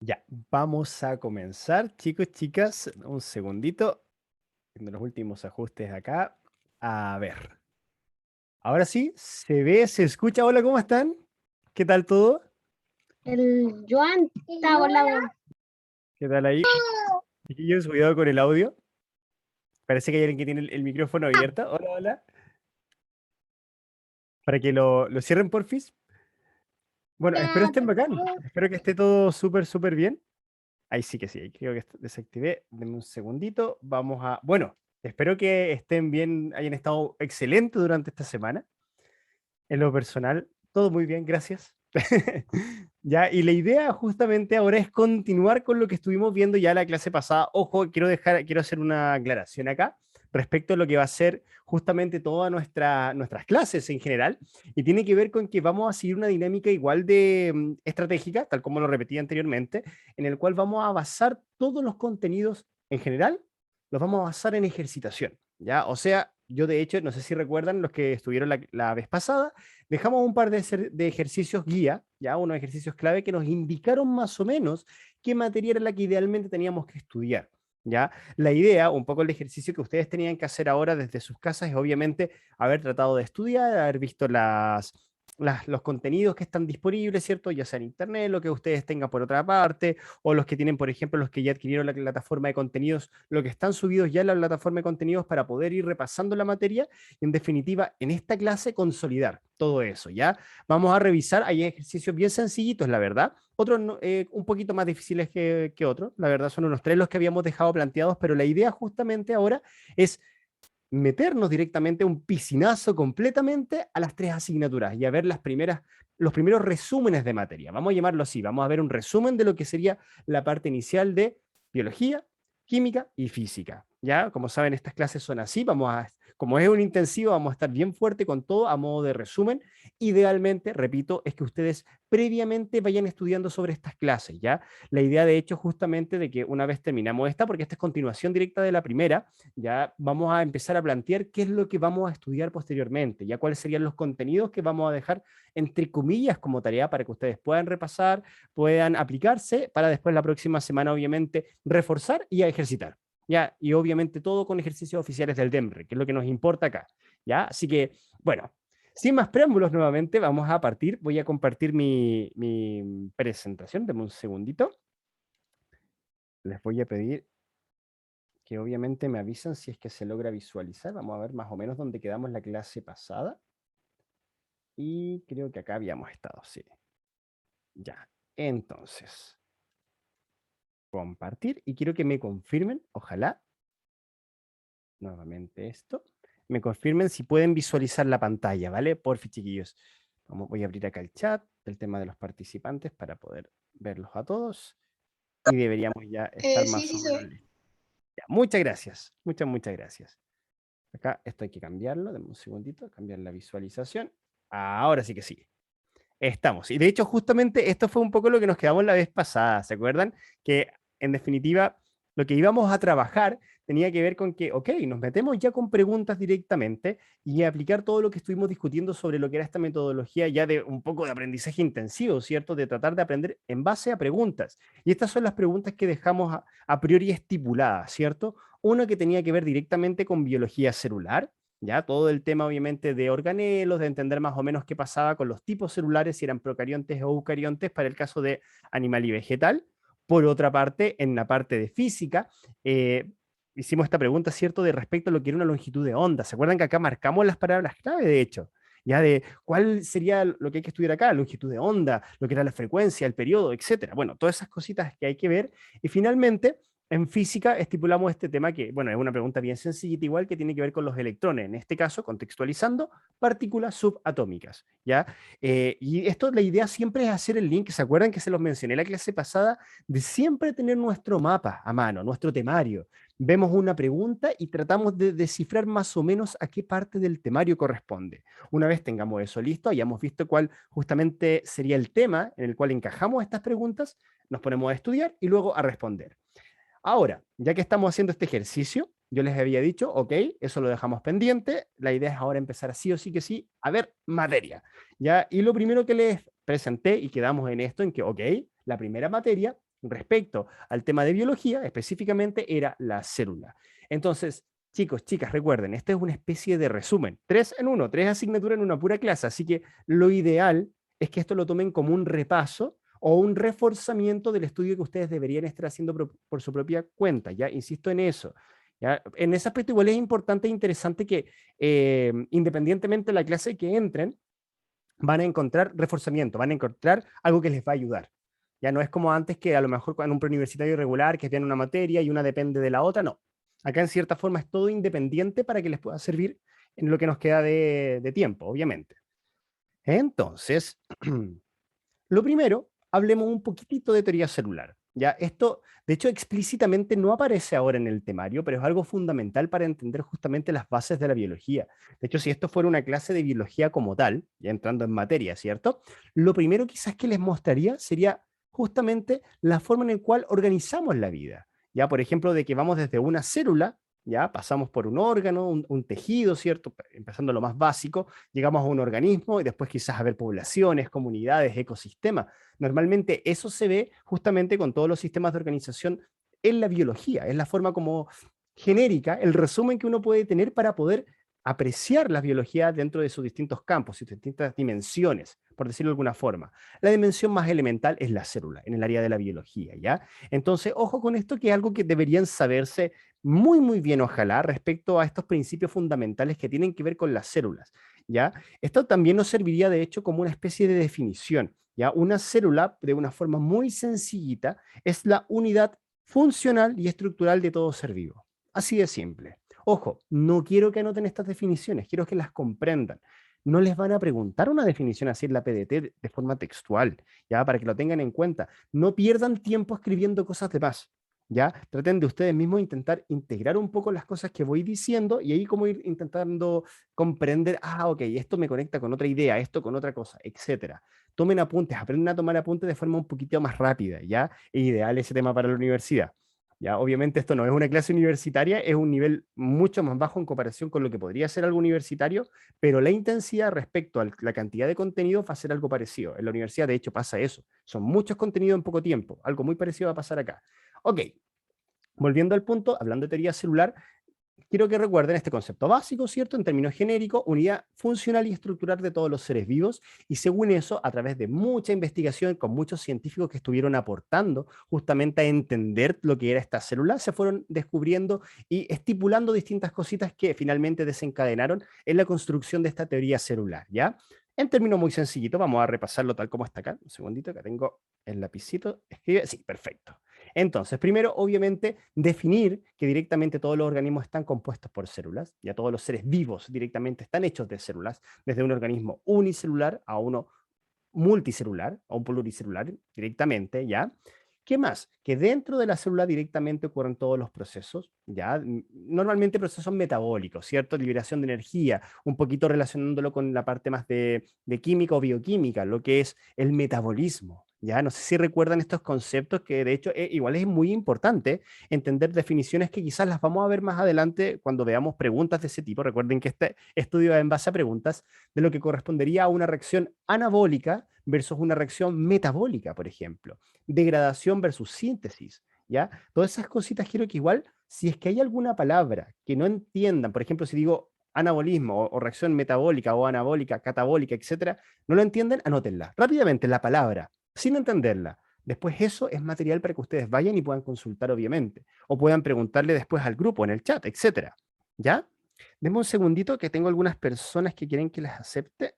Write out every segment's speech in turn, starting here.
Ya, vamos a comenzar, chicos, chicas. Un segundito, haciendo los últimos ajustes acá. A ver. Ahora sí, se ve, se escucha. Hola, ¿cómo están? ¿Qué tal todo? El Joan está con la voz. ¿Qué tal ahí? Chiquillos, cuidado con el audio. Parece que hay alguien que tiene el micrófono abierto. Hola, hola. Para que lo cierren, porfis. Bueno, espero estén bacán. Espero que esté todo súper, súper bien. Ahí sí que sí, ahí creo que desactivé. Denme un segundito. Vamos a. Bueno, espero que estén bien, hayan estado excelentes durante esta semana. En lo personal, todo muy bien, gracias. Ya, y la idea justamente ahora es continuar con lo que estuvimos viendo ya la clase pasada. Ojo, quiero hacer una aclaración acá respecto a lo que va a ser justamente todas nuestras clases en general, y tiene que ver con que vamos a seguir una dinámica igual de estratégica, tal como lo repetí anteriormente, en el cual vamos a basar todos los contenidos en general, los vamos a basar en ejercitación, ¿ya? O sea, yo de hecho, no sé si recuerdan los que estuvieron la vez pasada, dejamos un par de ejercicios guía, ya unos ejercicios clave que nos indicaron más o menos qué materia era la que idealmente teníamos que estudiar. ¿Ya? La idea, un poco el ejercicio que ustedes tenían que hacer ahora desde sus casas es obviamente haber tratado de estudiar, haber visto los contenidos que están disponibles, ¿cierto? Ya sea en internet, lo que ustedes tengan por otra parte, o los que tienen, por ejemplo, los que ya adquirieron la plataforma de contenidos, lo que están subidos ya en la plataforma de contenidos para poder ir repasando la materia y, en definitiva, en esta clase consolidar todo eso, ¿ya? Vamos a revisar, hay ejercicios bien sencillitos, la verdad, otros un poquito más difíciles que otros, la verdad son unos tres los que habíamos dejado planteados, pero la idea justamente ahora es meternos directamente un piscinazo completamente a las tres asignaturas y a ver los primeros resúmenes de materia. Vamos a llamarlo así, vamos a ver un resumen de lo que sería la parte inicial de biología, química y física. Ya, como saben, estas clases son así, como es un intensivo, vamos a estar bien fuerte con todo a modo de resumen. Idealmente, repito, es que ustedes previamente vayan estudiando sobre estas clases, ¿ya? La idea, de hecho, justamente de que una vez terminamos esta, porque esta es continuación directa de la primera, ya vamos a empezar a plantear qué es lo que vamos a estudiar posteriormente, ya cuáles serían los contenidos que vamos a dejar entre comillas como tarea para que ustedes puedan repasar, puedan aplicarse para después la próxima semana obviamente reforzar y a ejercitar. Ya, y obviamente todo con ejercicios oficiales del DEMRE, que es lo que nos importa acá. Ya, así que, bueno, sin más preámbulos nuevamente, vamos a partir. Voy a compartir mi presentación. Deme un segundito. Les voy a pedir que obviamente me avisan si es que se logra visualizar. Vamos a ver más o menos dónde quedamos la clase pasada. Y creo que acá habíamos estado, sí. Ya, entonces, compartir. Y quiero que me confirmen, ojalá, nuevamente esto, me confirmen si pueden visualizar la pantalla, ¿vale? Porfi, chiquillos. Voy a abrir acá el chat, el tema de los participantes para poder verlos a todos. Y deberíamos ya estar Sí, más sí o se menos ve. listos. Ya, muchas gracias, muchas gracias. Acá esto hay que cambiarlo, denme un segundito, cambiar la visualización. Ahora sí que sí. Estamos. Y de hecho, justamente esto fue un poco lo que nos quedamos la vez pasada, ¿se acuerdan? Que en definitiva, lo que íbamos a trabajar tenía que ver con que, ok, nos metemos ya con preguntas directamente y aplicar todo lo que estuvimos discutiendo sobre lo que era esta metodología ya de un poco de aprendizaje intensivo, ¿cierto? De tratar de aprender en base a preguntas. Y estas son las preguntas que dejamos a priori estipuladas, ¿cierto? Una que tenía que ver directamente con biología celular, ya todo el tema obviamente de organelos, de entender más o menos qué pasaba con los tipos celulares, si eran procariontes o eucariontes para el caso de animal y vegetal. Por otra parte, en la parte de física, hicimos esta pregunta, ¿cierto?, de respecto a lo que era una longitud de onda. ¿Se acuerdan que acá marcamos las palabras clave, de hecho? Ya de cuál sería lo que hay que estudiar acá, la longitud de onda, lo que era la frecuencia, el periodo, etcétera. Bueno, todas esas cositas que hay que ver. Y finalmente, en física estipulamos este tema que, bueno, es una pregunta bien sencillita igual que tiene que ver con los electrones, en este caso, contextualizando, partículas subatómicas, ¿ya? Y esto, la idea siempre es hacer el link, ¿se acuerdan que se los mencioné en la clase pasada? De siempre tener nuestro mapa a mano, nuestro temario. Vemos una pregunta y tratamos de descifrar más o menos a qué parte del temario corresponde. Una vez tengamos eso listo, hayamos visto cuál justamente sería el tema en el cual encajamos estas preguntas, nos ponemos a estudiar y luego a responder. Ahora, ya que estamos haciendo este ejercicio, yo les había dicho, ok, eso lo dejamos pendiente, la idea es ahora empezar sí o sí que sí a ver materia, ¿ya? Y lo primero que les presenté y quedamos en esto, en que, ok, la primera materia respecto al tema de biología, específicamente era la célula. Entonces, chicos, chicas, recuerden, esta es una especie de resumen, 3 en 1, 3 asignaturas en una pura clase, así que lo ideal es que esto lo tomen como un repaso o un reforzamiento del estudio que ustedes deberían estar haciendo por su propia cuenta, ¿ya? Insisto en eso. ¿Ya? En ese aspecto igual es importante e interesante que independientemente de la clase que entren, van a encontrar reforzamiento, van a encontrar algo que les va a ayudar. Ya no es como antes que a lo mejor en un preuniversitario regular que tiene una materia y una depende de la otra, no. Acá en cierta forma es todo independiente para que les pueda servir en lo que nos queda de tiempo, obviamente. Entonces, lo primero, hablemos un poquitito de teoría celular. Ya, esto, de hecho, explícitamente no aparece ahora en el temario, pero es algo fundamental para entender justamente las bases de la biología. De hecho, si esto fuera una clase de biología como tal, ya entrando en materia, ¿cierto? Lo primero quizás que les mostraría sería justamente la forma en la cual organizamos la vida. Ya, por ejemplo, de que vamos desde una célula, ya pasamos por un órgano, un tejido, ¿cierto? Empezando lo más básico, llegamos a un organismo y después quizás a ver poblaciones, comunidades, ecosistemas. Normalmente eso se ve justamente con todos los sistemas de organización en la biología. Es la forma como genérica, el resumen que uno puede tener para poder apreciar la biología dentro de sus distintos campos, sus distintas dimensiones, por decirlo de alguna forma. La dimensión más elemental es la célula, en el área de la biología, ¿ya? Entonces, ojo con esto, que es algo que deberían saberse muy, muy bien, ojalá, respecto a estos principios fundamentales que tienen que ver con las células, ¿ya? Esto también nos serviría, de hecho, como una especie de definición, ¿ya? Una célula, de una forma muy sencillita, es la unidad funcional y estructural de todo ser vivo. Así de simple. Ojo, no quiero que anoten estas definiciones, quiero que las comprendan. No les van a preguntar una definición así en la PDT de forma textual, ¿ya? Para que lo tengan en cuenta. No pierdan tiempo escribiendo cosas de más. ¿Ya? Traten de ustedes mismos intentar integrar un poco las cosas que voy diciendo y ahí como ir intentando comprender, ok, esto me conecta con otra idea, esto con otra cosa, etcétera. Tomen apuntes, aprendan a tomar apuntes de forma un poquito más rápida, ¿ya? Es ideal ese tema para la universidad. Ya, obviamente esto no es una clase universitaria, es un nivel mucho más bajo en comparación con lo que podría ser algo universitario, pero la intensidad respecto a la cantidad de contenido va a ser algo parecido. En la universidad, de hecho, pasa eso. Son muchos contenidos en poco tiempo. Algo muy parecido va a pasar acá. Ok, volviendo al punto, hablando de teoría celular, quiero que recuerden este concepto básico, ¿cierto? En términos genéricos, unidad funcional y estructural de todos los seres vivos, y según eso, a través de mucha investigación con muchos científicos que estuvieron aportando justamente a entender lo que era esta célula, se fueron descubriendo y estipulando distintas cositas que finalmente desencadenaron en la construcción de esta teoría celular, ¿ya? En términos muy sencillitos, vamos a repasarlo tal como está acá. Un segundito, que tengo el lapicito. Escribe, sí, perfecto. Entonces, primero, obviamente, definir que directamente todos los organismos están compuestos por células, ya todos los seres vivos directamente están hechos de células, desde un organismo unicelular a uno multicelular, a un pluricelular directamente, ¿ya? ¿Qué más? Que dentro de la célula directamente ocurren todos los procesos, ¿ya? Normalmente procesos metabólicos, ¿cierto? Liberación de energía, un poquito relacionándolo con la parte más de química o bioquímica, lo que es el metabolismo, ¿ya? No sé si recuerdan estos conceptos que de hecho igual es muy importante entender definiciones que quizás las vamos a ver más adelante cuando veamos preguntas de ese tipo. Recuerden que este estudio va en base a preguntas de lo que correspondería a una reacción anabólica versus una reacción metabólica, por ejemplo. Degradación versus síntesis, ¿ya? Todas esas cositas quiero que igual, si es que hay alguna palabra que no entiendan, por ejemplo, si digo anabolismo o reacción metabólica o anabólica, catabólica, etcétera, no lo entienden, anótenla rápidamente la palabra, sin entenderla. Después eso es material para que ustedes vayan y puedan consultar, obviamente, o puedan preguntarle después al grupo, en el chat, etcétera, ¿ya? Denme un segundito que tengo algunas personas que quieren que las acepte.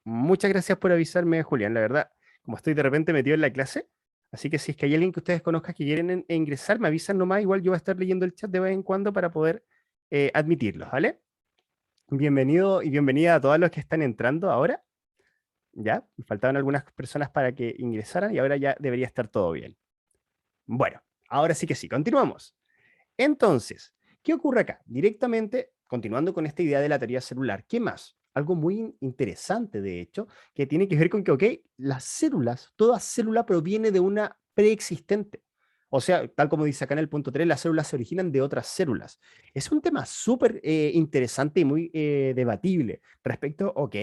Muchas gracias por avisarme, Julián. La verdad, como estoy de repente metido en la clase, así que si es que hay alguien que ustedes conozcan que quieren ingresar, me avisan nomás. Igual yo voy a estar leyendo el chat de vez en cuando para poder admitirlos, ¿vale? Bienvenido y bienvenida a todos los que están entrando ahora. Ya, me faltaban algunas personas para que ingresaran y ahora ya debería estar todo bien. Bueno, ahora sí que sí, continuamos. Entonces, ¿qué ocurre acá? Directamente, continuando con esta idea de la teoría celular, ¿qué más? Algo muy interesante, de hecho, que tiene que ver con que, ok, las células, toda célula proviene de una preexistente. O sea, tal como dice acá en el punto 3, las células se originan de otras células. Es un tema súper interesante y muy debatible respecto, ok,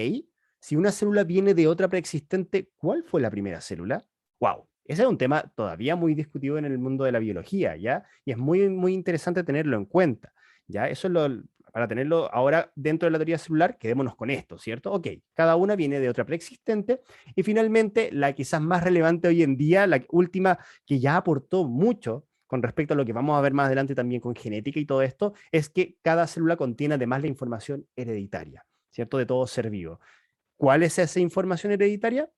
si una célula viene de otra preexistente, ¿cuál fue la primera célula? Wow, Ese es un tema todavía muy discutido en el mundo de la biología, ¿ya? Y es muy, muy interesante tenerlo en cuenta, ¿ya? Eso es para tenerlo ahora dentro de la teoría celular, quedémonos con esto, ¿cierto? Ok, cada una viene de otra preexistente y finalmente la quizás más relevante hoy en día, la última que ya aportó mucho con respecto a lo que vamos a ver más adelante también con genética y todo esto, es que cada célula contiene además la información hereditaria, ¿cierto? De todo ser vivo. ¿Cuál es esa información hereditaria?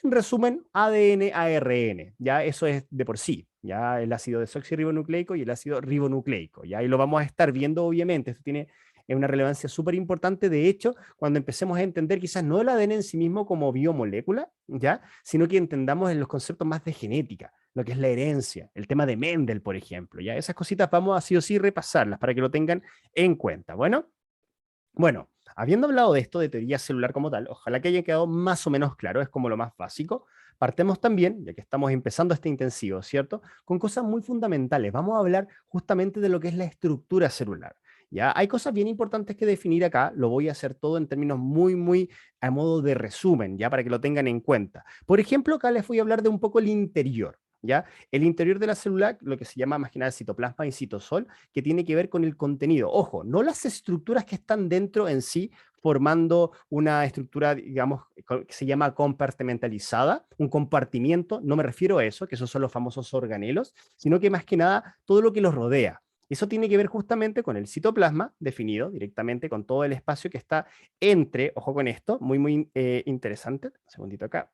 En resumen, ADN, ARN, ya eso es de por sí, ya el ácido desoxirribonucleico y el ácido ribonucleico, ya y lo vamos a estar viendo obviamente, esto tiene una relevancia súper importante, de hecho, cuando empecemos a entender quizás no el ADN en sí mismo como biomolécula, ya, sino que entendamos en los conceptos más de genética, lo que es la herencia, el tema de Mendel, por ejemplo, ya esas cositas vamos a sí o sí repasarlas para que lo tengan en cuenta. Bueno, habiendo hablado de esto de teoría celular como tal, ojalá que haya quedado más o menos claro, es como lo más básico. Partemos también, ya que estamos empezando este intensivo, ¿cierto? Con cosas muy fundamentales. Vamos a hablar justamente de lo que es la estructura celular. Ya hay cosas bien importantes que definir acá, lo voy a hacer todo en términos muy, muy a modo de resumen, ya para que lo tengan en cuenta. Por ejemplo, acá les voy a hablar de un poco el interior, ¿ya? El interior de la célula, lo que se llama más que nada citoplasma y citosol, que tiene que ver con el contenido. Ojo, no las estructuras que están dentro en sí, formando una estructura, digamos, que se llama compartimentalizada, un compartimiento, no me refiero a eso, que esos son los famosos organelos, sino que más que nada todo lo que los rodea. Eso tiene que ver justamente con el citoplasma, definido directamente con todo el espacio que está entre, ojo con esto, muy, muy interesante, un segundito acá,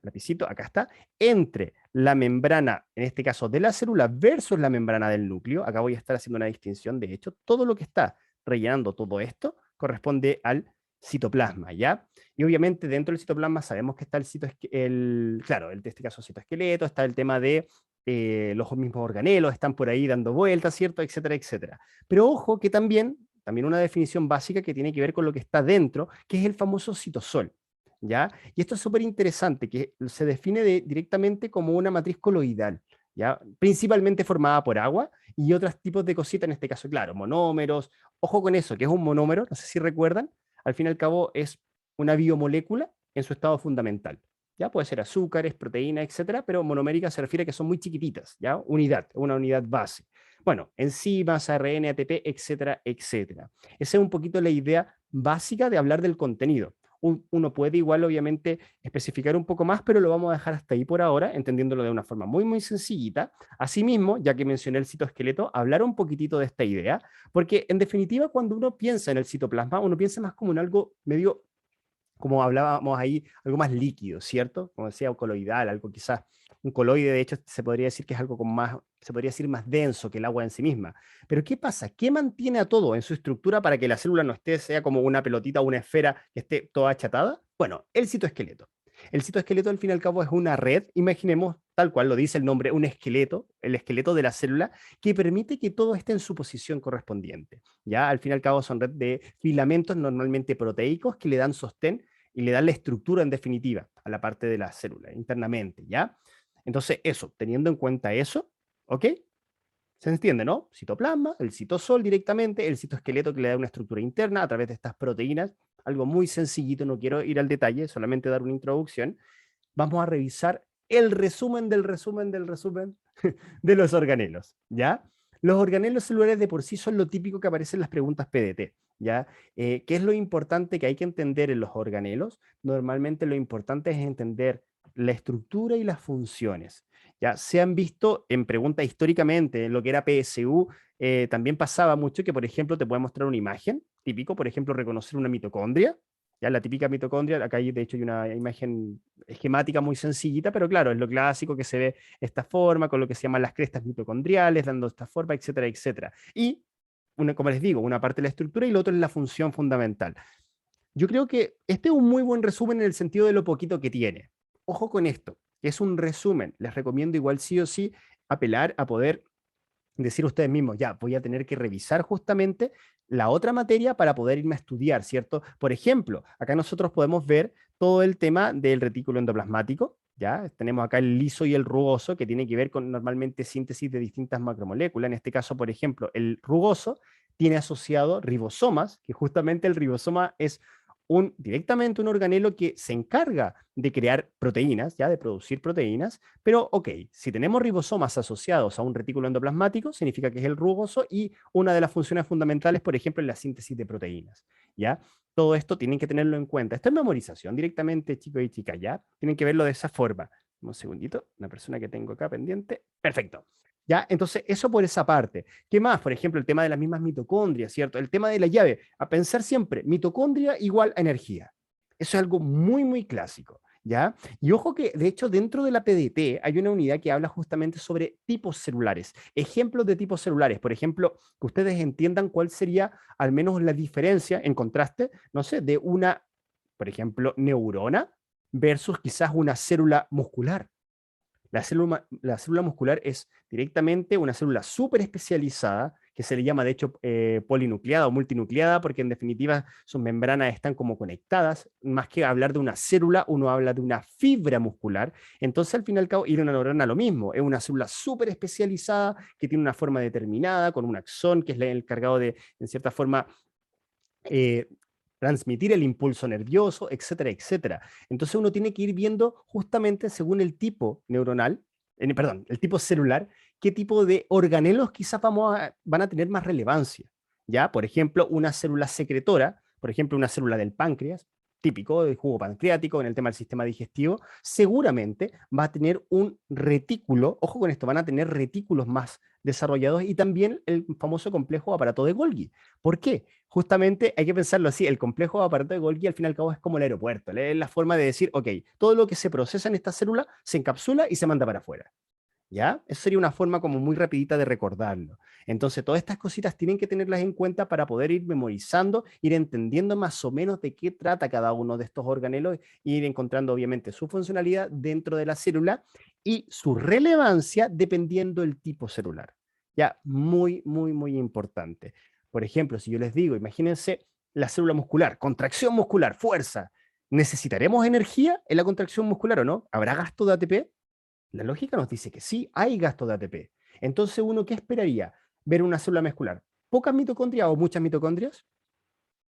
lapicito, acá está, entre la membrana, en este caso de la célula, versus la membrana del núcleo. Acá voy a estar haciendo una distinción. De hecho, todo lo que está rellenando todo esto corresponde al citoplasma, ¿ya? Y obviamente dentro del citoplasma sabemos que está claro, en este caso citoesqueleto, está el tema de los mismos organelos, están por ahí dando vueltas, ¿cierto? Etcétera, etcétera. Pero ojo que también una definición básica que tiene que ver con lo que está dentro, que es el famoso citosol. ¿Ya? Y esto es súper interesante, que se define directamente como una matriz coloidal, ¿ya? Principalmente formada por agua y otros tipos de cositas, en este caso, claro, monómeros. Ojo con eso, que es un monómero, no sé si recuerdan, al fin y al cabo es una biomolécula en su estado fundamental. ¿Ya? Puede ser azúcares, proteínas, etcétera, pero monomérica se refiere a que son muy chiquititas, ¿ya? Una unidad base. Bueno, enzimas, ARN, ATP, etcétera, etcétera. Esa es un poquito la idea básica de hablar del contenido. Uno puede igual, obviamente, especificar un poco más, pero lo vamos a dejar hasta ahí por ahora, entendiéndolo de una forma muy, muy sencillita. Asimismo, ya que mencioné el citoesqueleto, hablar un poquitito de esta idea, porque en definitiva, cuando uno piensa en el citoplasma, uno piensa más como en algo medio, como hablábamos ahí, algo más líquido, ¿cierto? Como decía, coloidal, algo quizás, un coloide, de hecho, se podría decir que es algo como más, se podría decir más denso que el agua en sí misma. Pero ¿qué pasa? ¿Qué mantiene a todo en su estructura para que la célula no esté, sea como una pelotita o una esfera que esté toda achatada? Bueno, el citoesqueleto. El citoesqueleto, al fin y al cabo, es una red, imaginemos, tal cual lo dice el nombre, un esqueleto, el esqueleto de la célula, que permite que todo esté en su posición correspondiente. Ya, al fin y al cabo, son red de filamentos normalmente proteicos que le dan sostén y le dan la estructura en definitiva a la parte de la célula internamente, ¿ya? Entonces, eso, teniendo en cuenta eso, ¿ok? Se entiende, ¿no? Citoplasma, el citosol directamente, el citoesqueleto que le da una estructura interna a través de estas proteínas, algo muy sencillito, no quiero ir al detalle, solamente dar una introducción. Vamos a revisar el resumen del resumen del resumen de los organelos, ¿ya? Los organelos celulares de por sí son lo típico que aparece en las preguntas PDT, ¿ya? ¿Qué es lo importante que hay que entender en los organelos? Normalmente lo importante es entender la estructura y las funciones. Ya se han visto en preguntas históricamente, en lo que era PSU, también pasaba mucho que, por ejemplo, te puede mostrar una imagen, típico, por ejemplo, reconocer una mitocondria, ya la típica mitocondria, acá hay, de hecho hay una imagen esquemática muy sencillita, pero claro, es lo clásico que se ve esta forma, con lo que se llaman las crestas mitocondriales, dando esta forma, etcétera, etcétera. Y, como les digo, una parte de la estructura y la otra es la función fundamental. Yo creo que este es un muy buen resumen en el sentido de lo poquito que tiene. Ojo con esto, que es un resumen. Les recomiendo igual sí o sí apelar a poder decir ustedes mismos, ya, voy a tener que revisar justamente la otra materia para poder irme a estudiar, ¿cierto? Por ejemplo, acá nosotros podemos ver todo el tema del retículo endoplasmático, ¿ya? Tenemos acá el liso y el rugoso, que tiene que ver con normalmente síntesis de distintas macromoléculas. En este caso, por ejemplo, el rugoso tiene asociado ribosomas, que justamente el ribosoma es directamente un organelo que se encarga de crear proteínas, ya de producir proteínas, pero ok, si tenemos ribosomas asociados a un retículo endoplasmático, significa que es el rugoso y una de las funciones fundamentales, por ejemplo, es la síntesis de proteínas, ¿ya? Todo esto tienen que tenerlo en cuenta. Esto es memorización directamente, chicos y chicas, ¿ya? Tienen que verlo de esa forma. Un segundito, una persona que tengo acá pendiente. Perfecto. ¿Ya? Entonces, eso por esa parte. ¿Qué más? Por ejemplo, el tema de las mismas mitocondrias, ¿cierto? El tema de la llave. A pensar siempre, mitocondria igual a energía. Eso es algo muy, muy clásico, ¿ya? Y ojo que, de hecho, dentro de la PDT hay una unidad que habla justamente sobre tipos celulares, ejemplos de tipos celulares. Por ejemplo, que ustedes entiendan cuál sería al menos la diferencia, en contraste, no sé, de una, por ejemplo, neurona versus quizás una célula muscular. La célula muscular es directamente una célula súper especializada, que se le llama de hecho polinucleada o multinucleada, porque en definitiva sus membranas están como conectadas. Más que hablar de una célula, uno habla de una fibra muscular. Entonces, al fin y al cabo, ir a una neurona lo mismo. Es una célula súper especializada que tiene una forma determinada, con un axón, que es el encargado de, en cierta forma, eh, transmitir el impulso nervioso, etcétera, etcétera. Entonces uno tiene que ir viendo justamente según el tipo neuronal, perdón, el tipo celular, qué tipo de organelos quizás van a tener más relevancia. ¿Ya? Por ejemplo, una célula secretora, por ejemplo, una célula del páncreas, típico del jugo pancreático en el tema del sistema digestivo, seguramente va a tener un retículo, ojo con esto, van a tener retículos más desarrollados y también el famoso complejo aparato de Golgi. ¿Por qué? Justamente hay que pensarlo así, el complejo aparato de Golgi al fin y al cabo es como el aeropuerto, es la forma de decir, ok, todo lo que se procesa en esta célula se encapsula y se manda para afuera. ¿Ya? Eso sería una forma como muy rapidita de recordarlo. Entonces, todas estas cositas tienen que tenerlas en cuenta para poder ir memorizando, ir entendiendo más o menos de qué trata cada uno de estos organelos, e ir encontrando obviamente su funcionalidad dentro de la célula y su relevancia dependiendo del tipo celular. Ya, muy, muy, muy importante. Por ejemplo, si yo les digo, imagínense la célula muscular, contracción muscular, fuerza. ¿Necesitaremos energía en la contracción muscular o no? ¿Habrá gasto de ATP? La lógica nos dice que sí, hay gasto de ATP. Entonces, ¿uno qué esperaría? Ver una célula muscular. ¿Pocas mitocondrias o muchas mitocondrias?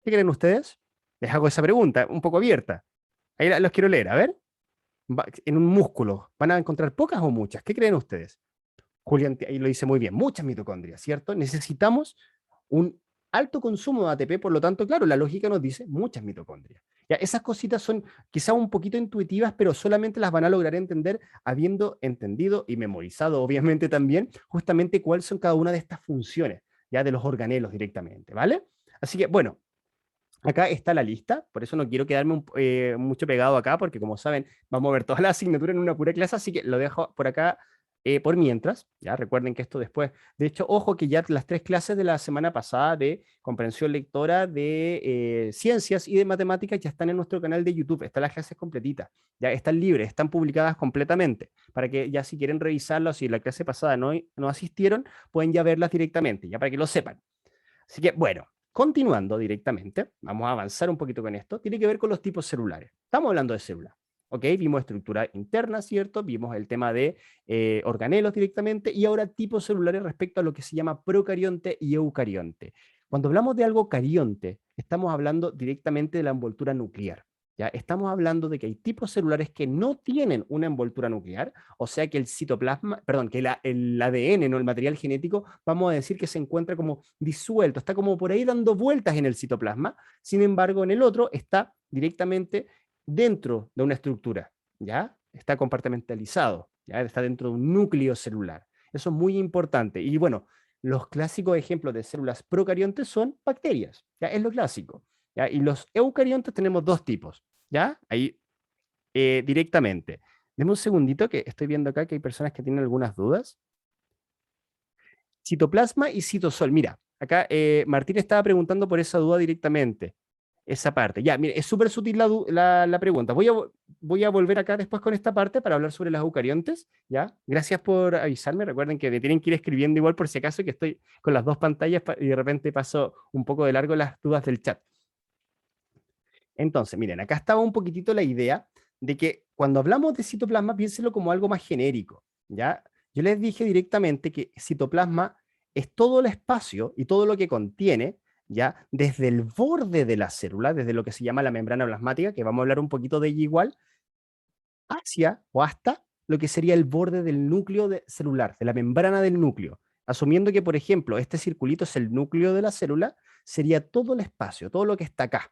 ¿Qué creen ustedes? Les hago esa pregunta, un poco abierta. Ahí los quiero leer. A ver, en un músculo, ¿van a encontrar pocas o muchas? ¿Qué creen ustedes? Julián ahí lo dice muy bien, muchas mitocondrias, ¿cierto? Necesitamos un alto consumo de ATP, por lo tanto, claro, la lógica nos dice muchas mitocondrias. Ya, esas cositas son quizá un poquito intuitivas, pero solamente las van a lograr entender habiendo entendido y memorizado, obviamente también, justamente cuáles son cada una de estas funciones, ya de los organelos directamente, ¿vale? Así que, bueno, acá está la lista, por eso no quiero quedarme mucho pegado acá, porque como saben, vamos a ver toda la asignatura en una pura clase, así que lo dejo por acá por mientras. Ya recuerden que esto después, de hecho, ojo que ya las 3 clases de la semana pasada de comprensión lectora, de ciencias y de matemáticas ya están en nuestro canal de YouTube, están las clases completitas, ya están libres, están publicadas completamente, para que ya si quieren revisarlas, si la clase pasada no asistieron, pueden ya verlas directamente, ya para que lo sepan. Así que, bueno, continuando directamente, vamos a avanzar un poquito con esto, tiene que ver con los tipos celulares. Estamos hablando de célula. ¿Ok? Vimos estructura interna, ¿cierto? Vimos el tema de organelos directamente y ahora tipos celulares respecto a lo que se llama procarionte y eucarionte. Cuando hablamos de algo carionte, estamos hablando directamente de la envoltura nuclear. ¿Ya? Estamos hablando de que hay tipos celulares que no tienen una envoltura nuclear, o sea que el citoplasma, perdón, que el ADN, no el material genético, vamos a decir que se encuentra como disuelto, está como por ahí dando vueltas en el citoplasma, sin embargo en el otro está directamente dentro de una estructura, ¿ya? Está compartimentalizado, ¿ya? Está dentro de un núcleo celular. Eso es muy importante. Y bueno, los clásicos ejemplos de células procariontes son bacterias, ¿ya? Es lo clásico, ¿ya? Y los eucariontes tenemos dos tipos, ¿ya? Ahí directamente. Deme un segundito que estoy viendo acá que hay personas que tienen algunas dudas. Citoplasma y citosol. Mira, acá Martín estaba preguntando por esa duda directamente. Esa parte. Ya, mire, es súper sutil la pregunta. Voy a volver acá después con esta parte para hablar sobre las eucariontes. ¿Ya? Gracias por avisarme. Recuerden que me tienen que ir escribiendo igual por si acaso que estoy con las dos pantallas y de repente paso un poco de largo las dudas del chat. Entonces, miren, acá estaba un poquitito la idea de que cuando hablamos de citoplasma, piénsenlo como algo más genérico, ¿ya? Yo les dije directamente que citoplasma es todo el espacio y todo lo que contiene ¿ya? Desde el borde de la célula, desde lo que se llama la membrana plasmática, que vamos a hablar un poquito de ella igual, hacia o hasta lo que sería el borde del núcleo celular, de la membrana del núcleo. Asumiendo que, por ejemplo, este circulito es el núcleo de la célula, sería todo el espacio, todo lo que está acá.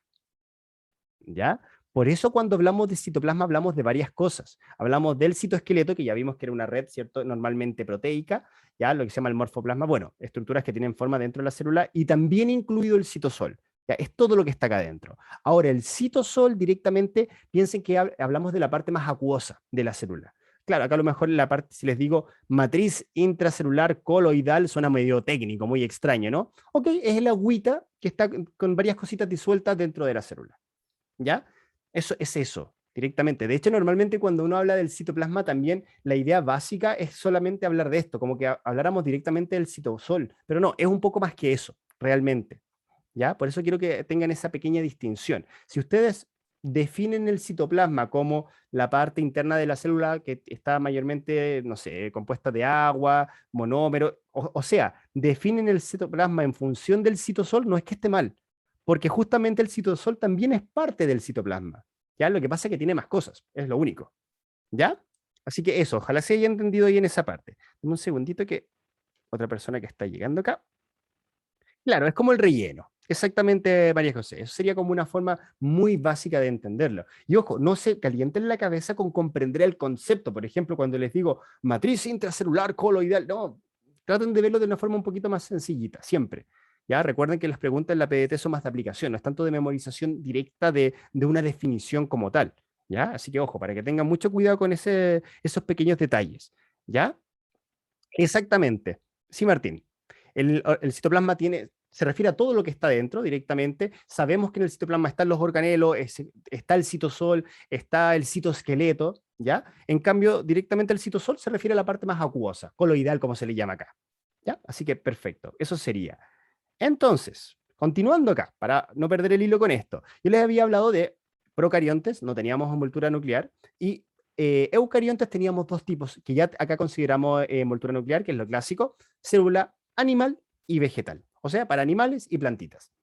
¿Ya? Por eso cuando hablamos de citoplasma hablamos de varias cosas. Hablamos del citoesqueleto, que ya vimos que era una red, ¿cierto? Normalmente proteica, ¿ya? Lo que se llama el morfoplasma, bueno, estructuras que tienen forma dentro de la célula, y también incluido el citosol. ¿Ya? Es todo lo que está acá adentro. Ahora, el citosol directamente, piensen que hablamos de la parte más acuosa de la célula. Claro, acá a lo mejor la parte, si les digo matriz intracelular coloidal, suena medio técnico, muy extraño, ¿no? Ok, es el agüita que está con varias cositas disueltas dentro de la célula. ¿Ya? Eso es eso, directamente. De hecho, normalmente cuando uno habla del citoplasma también la idea básica es solamente hablar de esto, como que habláramos directamente del citosol, pero no, es un poco más que eso, realmente. ¿Ya? Por eso quiero que tengan esa pequeña distinción. Si ustedes definen el citoplasma como la parte interna de la célula que está mayormente, no sé, compuesta de agua, monómero, o sea, definen el citoplasma en función del citosol, no es que esté mal, porque justamente el citosol también es parte del citoplasma. ¿Ya? Lo que pasa es que tiene más cosas, es lo único. ¿Ya? Así que eso, ojalá se haya entendido ahí en esa parte. Dame un segundito que otra persona que está llegando acá. Claro, es como el relleno. Exactamente, María José. Eso sería como una forma muy básica de entenderlo. Y ojo, no se calienten la cabeza con comprender el concepto. Por ejemplo, cuando les digo matriz intracelular coloidal, no, traten de verlo de una forma un poquito más sencillita, siempre. Ya recuerden que las preguntas en la PDT son más de aplicación, no es tanto de memorización directa de una definición como tal. ¿Ya? Así que ojo, para que tengan mucho cuidado con esos pequeños detalles. ¿Ya? Exactamente. Sí, Martín. El citoplasma se refiere a todo lo que está dentro directamente. Sabemos que en el citoplasma están los organelos, está el citosol, está el citoesqueleto, ¿ya? En cambio, directamente el citosol se refiere a la parte más acuosa, coloidal, como se le llama acá, ¿ya? Así que perfecto, eso sería. Entonces, continuando acá, para no perder el hilo con esto, yo les había hablado de procariontes, no teníamos envoltura nuclear, y eucariontes teníamos dos tipos, que ya acá consideramos envoltura nuclear, que es lo clásico, célula animal y vegetal, o sea, para animales y plantitas.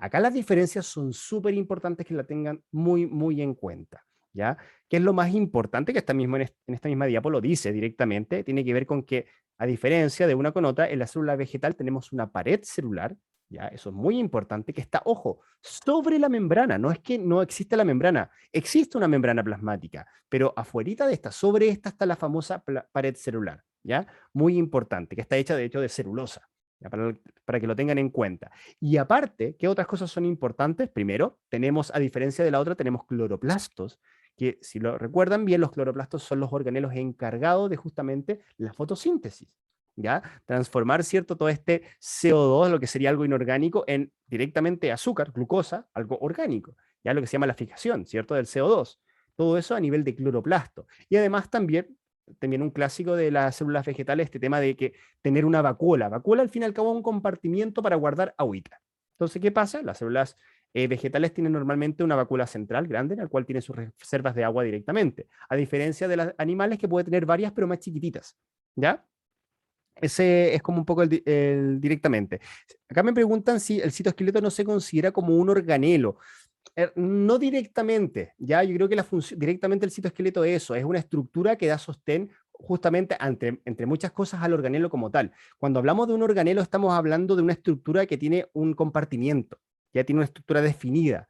Acá las diferencias son súper importantes que la tengan muy, muy en cuenta, ¿ya? ¿Qué es lo más importante? Que en esta misma diapo lo dice directamente, tiene que ver con que, a diferencia de una con otra, en la célula vegetal tenemos una pared celular, ¿ya? Eso es muy importante, que está, ojo, sobre la membrana, no es que no existe la membrana, existe una membrana plasmática, pero afuerita de esta, sobre esta está la famosa pared celular, ¿ya? Muy importante, que está hecha de hecho de celulosa, ¿ya? Para que lo tengan en cuenta. Y aparte, ¿qué otras cosas son importantes? Primero, tenemos, a diferencia de la otra, tenemos cloroplastos, que si lo recuerdan bien, los cloroplastos son los organelos encargados de justamente la fotosíntesis. ¿Ya? Transformar, ¿cierto? Todo este CO2, lo que sería algo inorgánico, en directamente azúcar, glucosa, algo orgánico, ya lo que se llama la fijación, ¿cierto? Del CO2. Todo eso a nivel de cloroplasto. Y además también un clásico de las células vegetales, este tema de que tener una vacuola. Vacuola, al fin y al cabo, es un compartimiento para guardar agüita. Entonces, ¿qué pasa? Las células vegetales tienen normalmente una vacuola central grande, en la cual tienen sus reservas de agua directamente, a diferencia de las animales que puede tener varias, pero más chiquititas. ¿Ya? Ese es como un poco el directamente. Acá me preguntan si el citoesqueleto no se considera como un organelo. No directamente, ya yo creo que la función directamente el citoesqueleto es eso, es una estructura que da sostén justamente entre muchas cosas al organelo como tal. Cuando hablamos de un organelo estamos hablando de una estructura que tiene un compartimiento, ya tiene una estructura definida.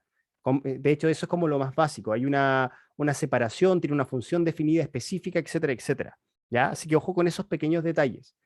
De hecho, eso es como lo más básico, hay una separación, tiene una función definida específica, etcétera, etcétera. ¿Ya? Así que ojo con esos pequeños detalles.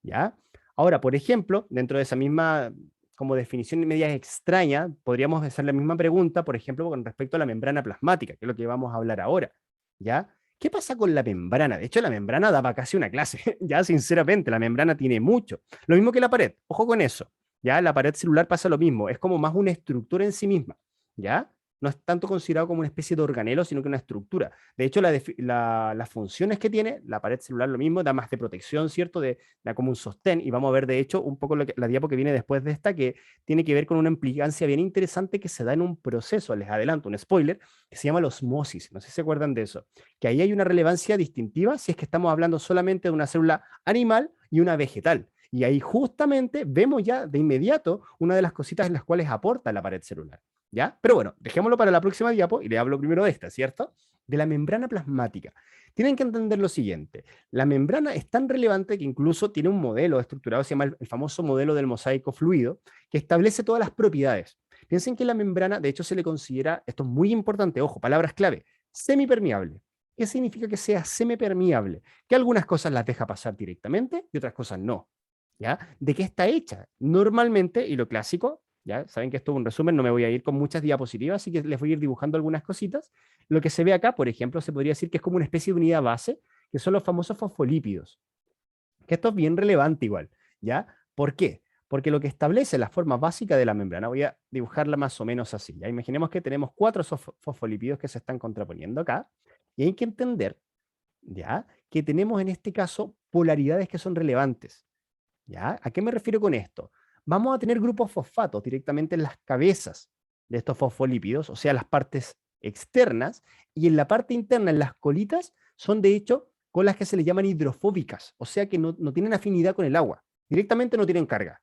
¿Ya? Ahora, por ejemplo, dentro de esa misma como definición media extraña, podríamos hacer la misma pregunta, por ejemplo, con respecto a la membrana plasmática, que es lo que vamos a hablar ahora, ¿ya? ¿Qué pasa con la membrana? De hecho, la membrana daba casi una clase, ya sinceramente, la membrana tiene mucho. Lo mismo que la pared, ojo con eso, ¿ya? La pared celular pasa lo mismo, es como más una estructura en sí misma, ¿ya? No es tanto considerado como una especie de organelo, sino que una estructura. De hecho, las funciones que tiene, la pared celular lo mismo, da más de protección, ¿cierto? Da como un sostén, y vamos a ver de hecho un poco la diapo que viene después de esta, que tiene que ver con una implicancia bien interesante que se da en un proceso, les adelanto, un spoiler, que se llama la osmosis, no sé si se acuerdan de eso, que ahí hay una relevancia distintiva si es que estamos hablando solamente de una célula animal y una vegetal. Y ahí justamente vemos ya de inmediato una de las cositas en las cuales aporta la pared celular, ¿ya? Pero bueno, dejémoslo para la próxima diapo y le hablo primero de esta, ¿cierto? De la membrana plasmática. Tienen que entender lo siguiente, la membrana es tan relevante que incluso tiene un modelo estructurado, se llama el famoso modelo del mosaico fluido, que establece todas las propiedades. Piensen que la membrana, de hecho, se le considera, esto es muy importante, ojo, palabras clave, semipermeable. ¿Qué significa que sea semipermeable? Que algunas cosas las deja pasar directamente y otras cosas no. ¿Ya? ¿De qué está hecha? Normalmente, y lo clásico, ya saben que esto es un resumen, no me voy a ir con muchas diapositivas, así que les voy a ir dibujando algunas cositas. Lo que se ve acá, por ejemplo, se podría decir que es como una especie de unidad base, que son los famosos fosfolípidos. Que esto es bien relevante igual, ¿ya? ¿Por qué? Porque lo que establece la forma básica de la membrana, voy a dibujarla más o menos así, ¿ya? Imaginemos que tenemos 4 fosfolípidos que se están contraponiendo acá, y hay que entender, ¿ya? Que tenemos en este caso polaridades que son relevantes, ¿ya? ¿A qué me refiero con esto? Vamos a tener grupos fosfatos directamente en las cabezas de estos fosfolípidos, o sea, las partes externas, y en la parte interna, en las colitas, son de hecho colas que se le llaman hidrofóbicas, o sea que no tienen afinidad con el agua, directamente no tienen carga,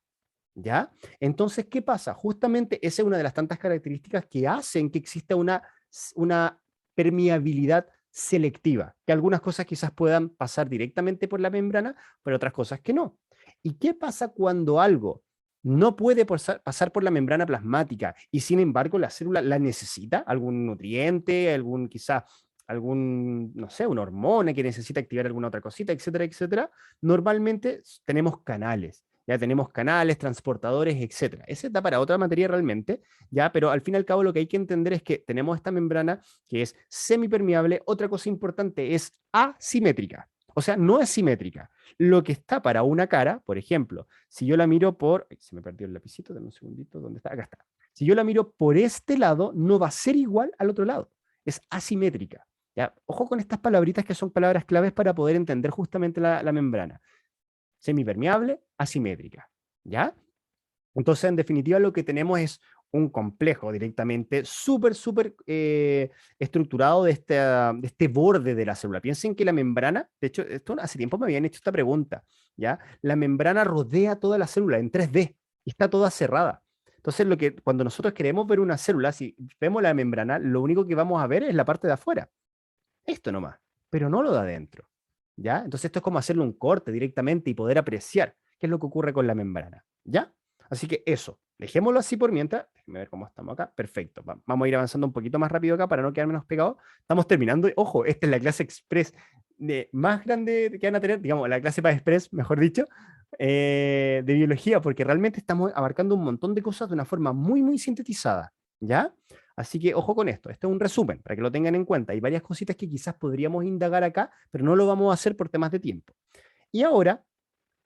¿ya? Entonces, ¿qué pasa? Justamente esa es una de las tantas características que hacen que exista una permeabilidad selectiva, que algunas cosas quizás puedan pasar directamente por la membrana, pero otras cosas que no. ¿Y qué pasa cuando algo no puede pasar por la membrana plasmática y sin embargo la célula la necesita? ¿Algún nutriente, quizás algún, no sé, una hormona que necesita activar alguna otra cosita, etcétera, etcétera? Normalmente tenemos canales. Ya tenemos canales, transportadores, etcétera. Esa está para otra materia realmente, ya, pero al fin y al cabo lo que hay que entender es que tenemos esta membrana que es semipermeable. Otra cosa importante es asimétrica, o sea, no es simétrica. Lo que está para una cara, por ejemplo, si yo la miro por, ay, se me perdió el lapicito, dame un segundito, ¿dónde está? Acá está. Si yo la miro por este lado, no va a ser igual al otro lado, es asimétrica. ¿Ya? Ojo con estas palabritas que son palabras claves para poder entender justamente la membrana. Semipermeable, asimétrica, ¿ya? Entonces, en definitiva, lo que tenemos es un complejo directamente súper estructurado de este borde de la célula. Piensen que la membrana, de hecho, esto hace tiempo me habían hecho esta pregunta, ¿ya? La membrana rodea toda la célula en 3D y está toda cerrada. Entonces, cuando nosotros queremos ver una célula, si vemos la membrana, lo único que vamos a ver es la parte de afuera. Esto nomás, pero no lo de adentro, ¿ya? Entonces esto es como hacerle un corte directamente y poder apreciar qué es lo que ocurre con la membrana, ¿ya? Así que eso, dejémoslo así por mientras. Déjenme ver cómo estamos acá. Perfecto. Vamos a ir avanzando un poquito más rápido acá para no quedarnos pegados. Estamos terminando. Ojo, esta es la clase express más grande que van a tener, digamos, la clase para express, mejor dicho, de biología, porque realmente estamos abarcando un montón de cosas de una forma muy sintetizada, ¿ya? Así que ojo con esto, este es un resumen para que lo tengan en cuenta. Hay varias cositas que quizás podríamos indagar acá, pero no lo vamos a hacer por temas de tiempo. Y ahora,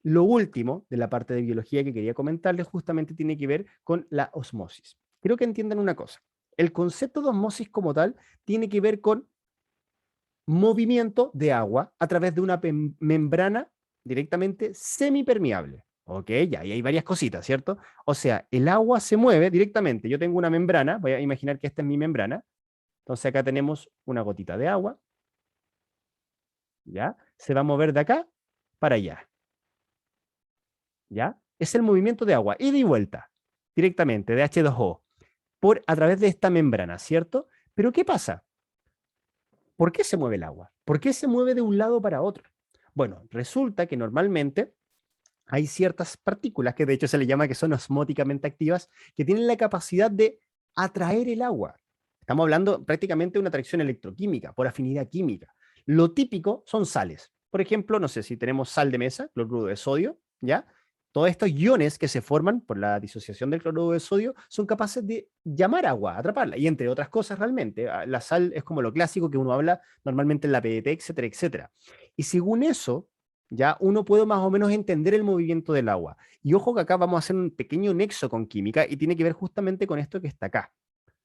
lo último de la parte de biología que quería comentarles justamente tiene que ver con la osmosis. Quiero que entiendan una cosa. El concepto de osmosis como tal tiene que ver con movimiento de agua a través de una membrana directamente semipermeable. Ok, ya, y hay varias cositas, ¿cierto? O sea, el agua se mueve directamente. Yo tengo una membrana, voy a imaginar que esta es mi membrana. Entonces acá tenemos una gotita de agua, ¿ya? Se va a mover de acá para allá, ¿ya? Es el movimiento de agua, ida y vuelta, directamente, de H2O, a través de esta membrana, ¿cierto? Pero ¿qué pasa? ¿Por qué se mueve el agua? ¿Por qué se mueve de un lado para otro? Bueno, resulta que normalmente hay ciertas partículas que de hecho se le llama que son osmóticamente activas, que tienen la capacidad de atraer el agua. Estamos hablando prácticamente de una atracción electroquímica, por afinidad química. Lo típico son sales. Por ejemplo, no sé si tenemos sal de mesa, cloruro de sodio, ¿ya? Todos estos iones que se forman por la disociación del cloruro de sodio son capaces de llamar agua, atraparla, y entre otras cosas realmente. La sal es como lo clásico que uno habla normalmente en la PET, etcétera, etcétera. Y según eso, ya uno puede más o menos entender el movimiento del agua. Y ojo que acá vamos a hacer un pequeño nexo con química y tiene que ver justamente con esto que está acá.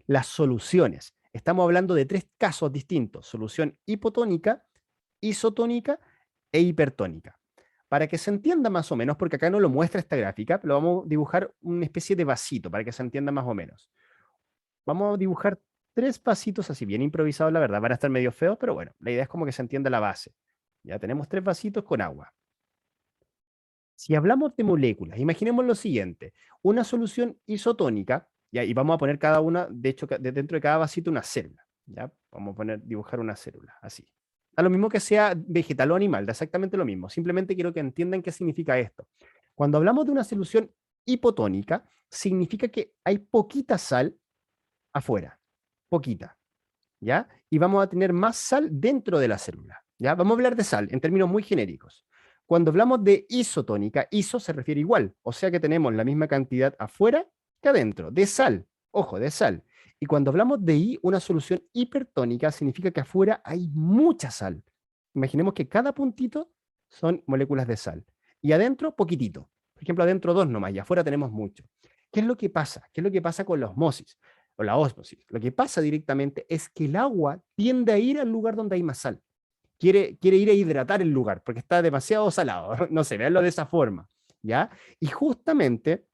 Las soluciones. Estamos hablando de 3 casos distintos: solución hipotónica, isotónica e hipertónica. Para que se entienda más o menos, porque acá no lo muestra esta gráfica, pero vamos a dibujar una especie de vasito para que se entienda más o menos. Vamos a dibujar 3 vasitos así, bien improvisados, la verdad. Van a estar medio feos, pero bueno, la idea es como que se entienda la base. Ya tenemos 3 vasitos con agua. Si hablamos de moléculas, imaginemos lo siguiente, una solución isotónica, ¿ya? Y vamos a poner cada una, de hecho, dentro de cada vasito una célula, ¿ya? Vamos a dibujar una célula, así. A lo mismo que sea vegetal o animal, da exactamente lo mismo. Simplemente quiero que entiendan qué significa esto. Cuando hablamos de una solución hipotónica, significa que hay poquita sal afuera, poquita, ¿ya? Y vamos a tener más sal dentro de la célula, ¿ya? Vamos a hablar de sal en términos muy genéricos. Cuando hablamos de isotónica, iso se refiere igual, o sea que tenemos la misma cantidad afuera que adentro, de sal, ojo, de sal. Y cuando hablamos de una solución hipertónica, significa que afuera hay mucha sal. Imaginemos que cada puntito son moléculas de sal. Y adentro, poquitito. Por ejemplo, adentro dos nomás, y afuera tenemos mucho. ¿Qué es lo que pasa? ¿Qué es lo que pasa con la osmosis? O la ósmosis. Lo que pasa directamente es que el agua tiende a ir al lugar donde hay más sal. Quiere ir a hidratar el lugar porque está demasiado salado. No sé, véanlo de esa forma. ¿Ya? Y justamente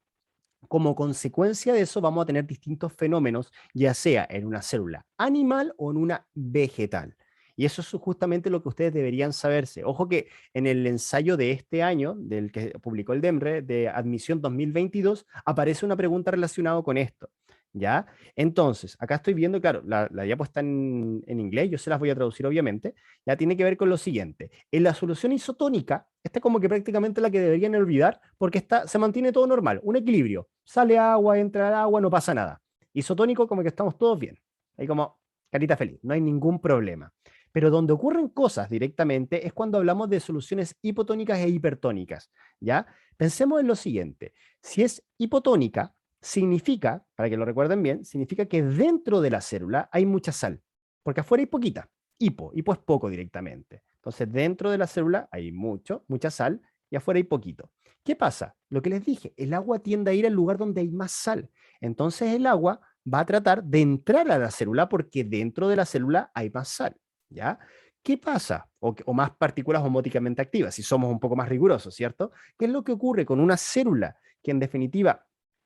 como consecuencia de eso vamos a tener distintos fenómenos, ya sea en una célula animal o en una vegetal. Y eso es justamente lo que ustedes deberían saberse. Ojo que en el ensayo de este año, del que publicó el DEMRE, de admisión 2022, aparece una pregunta relacionada con esto. ¿Ya? Entonces, acá estoy viendo, claro, la diapo está en inglés, yo se las voy a traducir obviamente, ya tiene que ver con lo siguiente. En la solución isotónica, esta es como que prácticamente la que deberían olvidar, porque se mantiene todo normal, un equilibrio. Sale agua, entra agua, no pasa nada. Isotónico, como que estamos todos bien. Ahí como carita feliz, no hay ningún problema. Pero donde ocurren cosas directamente es cuando hablamos de soluciones hipotónicas e hipertónicas, ¿ya? Pensemos en lo siguiente. Si es hipotónica, significa, para que lo recuerden bien, significa que dentro de la célula hay mucha sal, porque afuera hay poquita. Hipo es poco directamente. Entonces, dentro de la célula hay mucha sal, y afuera hay poquito. ¿Qué pasa? Lo que les dije, el agua tiende a ir al lugar donde hay más sal. Entonces, el agua va a tratar de entrar a la célula porque dentro de la célula hay más sal, ¿ya? ¿Qué pasa? O más partículas homóticamente activas, si somos un poco más rigurosos, ¿cierto? ¿Qué es lo que ocurre con una célula que en definitiva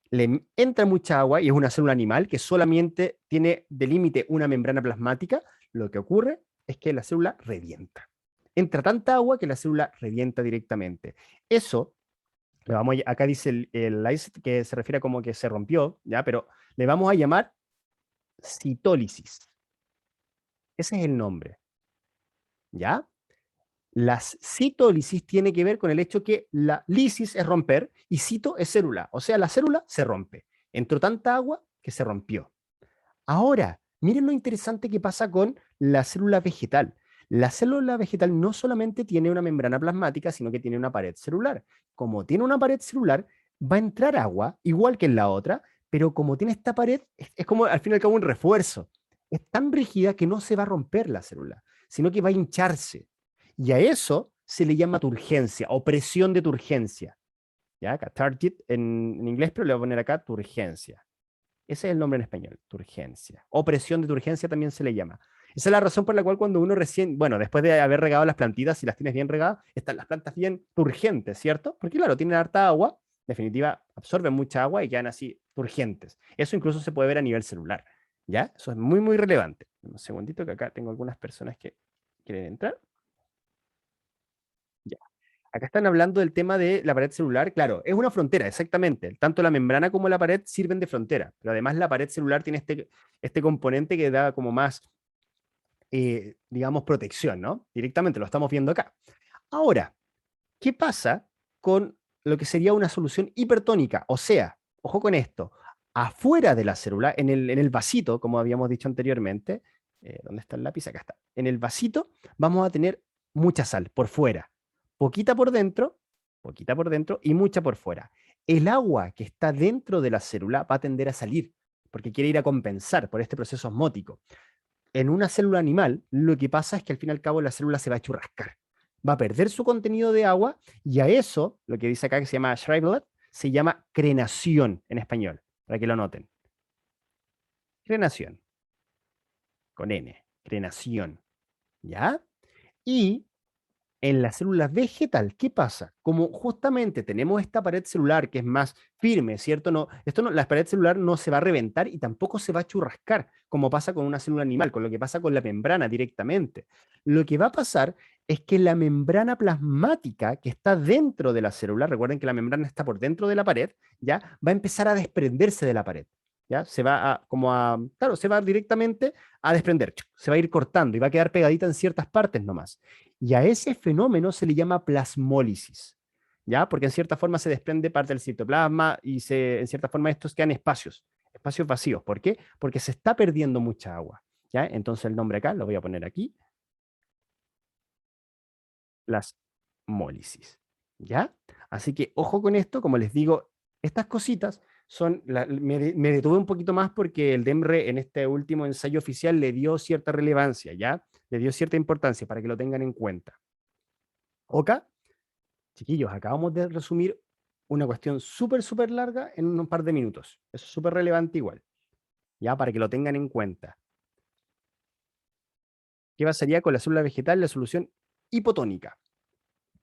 le entra mucha agua y es una célula animal que solamente tiene de límite una membrana plasmática? Lo que ocurre es que la célula revienta. Entra tanta agua que la célula revienta directamente. Eso, acá dice el lysis, que se refiere a como que se rompió, ¿ya? Pero le vamos a llamar citólisis. Ese es el nombre, ¿ya? La citólisis tiene que ver con el hecho que la lisis es romper y cito es célula. O sea, la célula se rompe. Entró tanta agua que se rompió. Ahora, miren lo interesante que pasa con la célula vegetal. La célula vegetal no solamente tiene una membrana plasmática, sino que tiene una pared celular. Como tiene una pared celular, va a entrar agua, igual que en la otra, pero como tiene esta pared, es como al fin y al cabo un refuerzo. Es tan rígida que no se va a romper la célula, sino que va a hincharse. Y a eso se le llama turgencia o presión de turgencia. ¿Ya? Acá, turgid en inglés, pero le voy a poner acá turgencia. Ese es el nombre en español, turgencia. O presión de turgencia también se le llama. Esa es la razón por la cual cuando uno recién, bueno, después de haber regado las plantitas, si las tienes bien regadas, están las plantas bien turgentes, ¿cierto? Porque claro, tienen harta agua, en definitiva, absorben mucha agua y quedan así turgentes. Eso incluso se puede ver a nivel celular, ¿ya? Eso es muy, muy relevante. Un segundito que acá tengo algunas personas que quieren entrar. Ya. Acá están hablando del tema de la pared celular. Claro, es una frontera, exactamente. Tanto la membrana como la pared sirven de frontera, pero además la pared celular tiene este componente que da como más, digamos, protección, ¿no? Directamente lo estamos viendo acá. Ahora, ¿qué pasa con lo que sería una solución hipertónica? O sea, ojo con esto, afuera de la célula, en el vasito, como habíamos dicho anteriormente, ¿dónde está el lápiz? Acá está. En el vasito vamos a tener mucha sal por fuera, poquita por dentro y mucha por fuera. El agua que está dentro de la célula va a tender a salir, porque quiere ir a compensar por este proceso osmótico. En una célula animal, lo que pasa es que al fin y al cabo la célula se va a churrascar, va a perder su contenido de agua y a eso, lo que dice acá que se llama Shriveled, se llama crenación en español, para que lo noten. Crenación, con N, crenación, ¿ya? Y en la célula vegetal, ¿qué pasa? Como justamente tenemos esta pared celular que es más firme, ¿cierto? La pared celular no se va a reventar y tampoco se va a churrascar, como pasa con una célula animal, con lo que pasa con la membrana directamente. Lo que va a pasar es que la membrana plasmática que está dentro de la célula, recuerden que la membrana está por dentro de la pared, ¿ya? Va a empezar a desprenderse de la pared, ¿ya? Se va claro, se va directamente a desprender, se va a ir cortando y va a quedar pegadita en ciertas partes nomás. Y a ese fenómeno se le llama plasmólisis, ¿ya? Porque en cierta forma se desprende parte del citoplasma y en cierta forma estos quedan espacios vacíos. ¿Por qué? Porque se está perdiendo mucha agua, ¿ya? Entonces el nombre acá lo voy a poner aquí, plasmólisis, ¿ya? Así que ojo con esto, como les digo, estas cositas me detuve un poquito más porque el DEMRE en este último ensayo oficial le dio cierta relevancia, ¿ya? Le dio cierta importancia para que lo tengan en cuenta. ¿Ok? Chiquillos, acabamos de resumir una cuestión súper larga en un par de minutos. Eso es súper relevante igual, ¿ya? Para que lo tengan en cuenta. ¿Qué pasaría con la célula vegetal? La solución hipotónica.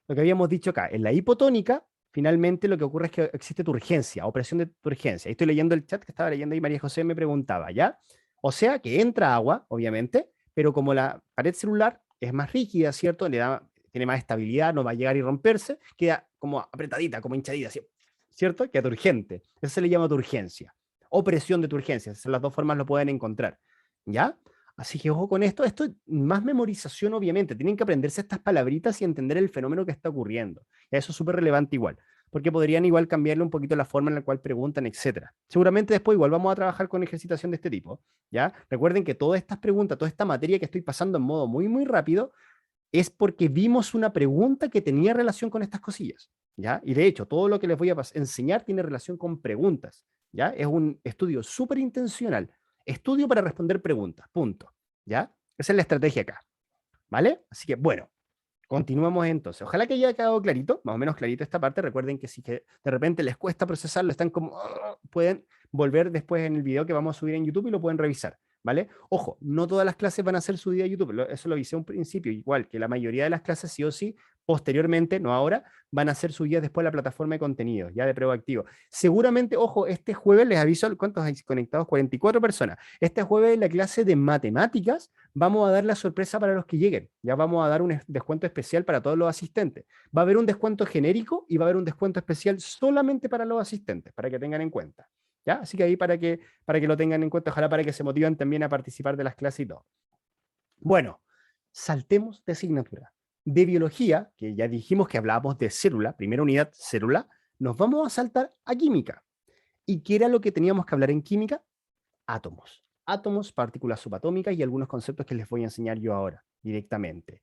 Lo que habíamos dicho acá, en la hipotónica, finalmente lo que ocurre es que existe turgencia, opresión de turgencia. Estoy leyendo el chat que estaba leyendo y María José me preguntaba, ¿ya? O sea que entra agua, obviamente, pero como la pared celular es más rígida, ¿cierto? Tiene más estabilidad, no va a llegar y romperse, queda como apretadita, como hinchadita, ¿cierto? Queda turgente. Eso se le llama turgencia. O presión de turgencia. Esas las dos formas lo pueden encontrar, ¿ya? Así que ojo con esto. Esto es más memorización, obviamente. Tienen que aprenderse estas palabritas y entender el fenómeno que está ocurriendo. Eso es súper relevante igual, porque podrían igual cambiarle un poquito la forma en la cual preguntan, etcétera. Seguramente después igual vamos a trabajar con ejercitación de este tipo, ¿ya? Recuerden que todas estas preguntas, toda esta materia que estoy pasando en modo muy rápido, es porque vimos una pregunta que tenía relación con estas cosillas, ¿ya? Y de hecho, todo lo que les voy a enseñar tiene relación con preguntas, ¿ya? Es un estudio súper intencional. Estudio para responder preguntas, punto, ¿ya? Esa es la estrategia acá, ¿vale? Así que, bueno, continuamos entonces. Ojalá que haya quedado clarito, más o menos clarito esta parte. Recuerden que si que de repente les cuesta procesarlo, están como, pueden volver después en el video que vamos a subir en YouTube y lo pueden revisar, ¿vale? Ojo, no todas las clases van a ser subidas a YouTube, eso lo avisé un principio, igual que la mayoría de las clases sí o sí, posteriormente, no ahora, van a ser subidas después a la plataforma de contenidos, ya de prueba activo. Seguramente, ojo, este jueves les aviso, ¿cuántos hay conectados? 44 personas. Este jueves en la clase de matemáticas vamos a dar la sorpresa para los que lleguen. Ya vamos a dar un descuento especial para todos los asistentes. Va a haber un descuento genérico y va a haber un descuento especial solamente para los asistentes, para que tengan en cuenta. ¿Ya? Así que ahí para que lo tengan en cuenta, ojalá para que se motiven también a participar de las clases y todo. Bueno, saltemos de asignatura. De biología, que ya dijimos que hablábamos de célula, primera unidad, célula, nos vamos a saltar a química. ¿Y qué era lo que teníamos que hablar en química? Átomos. Átomos, partículas subatómicas y algunos conceptos que les voy a enseñar yo ahora directamente.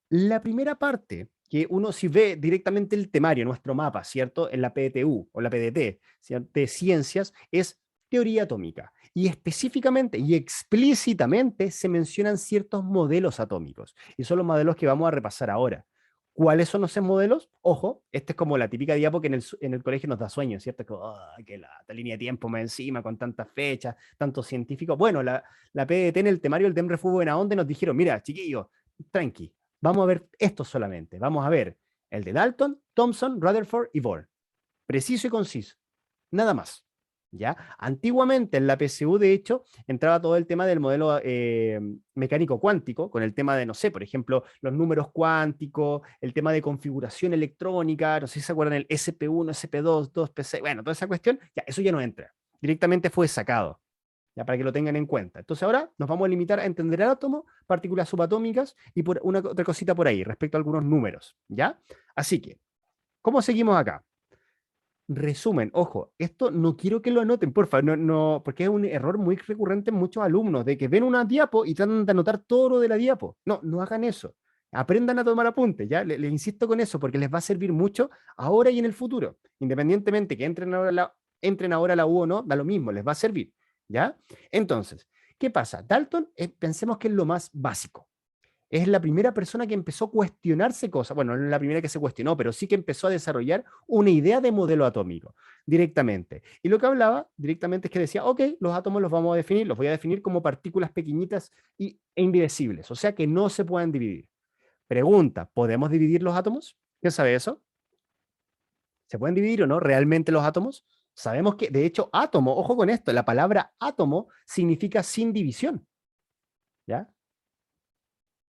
La primera parte, que uno si ve directamente el temario, nuestro mapa, ¿cierto? En la PTU o la PDT, ¿cierto? De ciencias, es teoría atómica. Y específicamente y explícitamente se mencionan ciertos modelos atómicos. Y son los modelos que vamos a repasar ahora. ¿Cuáles son esos modelos? Ojo, esta es como la típica diapo que en el colegio nos da sueño, ¿cierto? Es como, que la línea de tiempo más encima, con tantas fechas, tantos científicos. Bueno, la PDT en el temario del DEMRE fue buena onda y nos dijeron, mira, chiquillos, tranqui, vamos a ver esto solamente. Vamos a ver el de Dalton, Thomson, Rutherford y Bohr. Preciso y conciso. Nada más. ¿Ya? Antiguamente en la PSU, de hecho, entraba todo el tema del modelo mecánico cuántico, con el tema de, no sé, por ejemplo, los números cuánticos, el tema de configuración electrónica, no sé si se acuerdan, el SP1, SP2, 2PC, bueno, toda esa cuestión, ya, eso ya no entra. Directamente fue sacado, ya para que lo tengan en cuenta. Entonces ahora nos vamos a limitar a entender el átomo, partículas subatómicas y por una otra cosita por ahí respecto a algunos números, ¿ya? Así que, ¿cómo seguimos acá? Resumen, ojo, esto no quiero que lo anoten, por favor, no, porque es un error muy recurrente en muchos alumnos, de que ven una diapo y tratan de anotar todo lo de la diapo. No, no hagan eso. Aprendan a tomar apuntes, ¿ya? Les insisto con eso, porque les va a servir mucho ahora y en el futuro. Independientemente que entren ahora a la U o no, da lo mismo, les va a servir, ¿ya? Entonces, ¿qué pasa? Dalton, pensemos que es lo más básico. Es la primera persona que empezó a cuestionarse cosas. Bueno, no es la primera que se cuestionó, pero sí que empezó a desarrollar una idea de modelo atómico directamente. Y lo que hablaba directamente es que decía, ok, los átomos los vamos a definir, los voy a definir como partículas pequeñitas e indivisibles, o sea que no se pueden dividir. Pregunta, ¿podemos dividir los átomos? ¿Quién sabe eso? ¿Se pueden dividir o no realmente los átomos? Sabemos que, de hecho, átomo, ojo con esto, la palabra átomo significa sin división, ¿ya?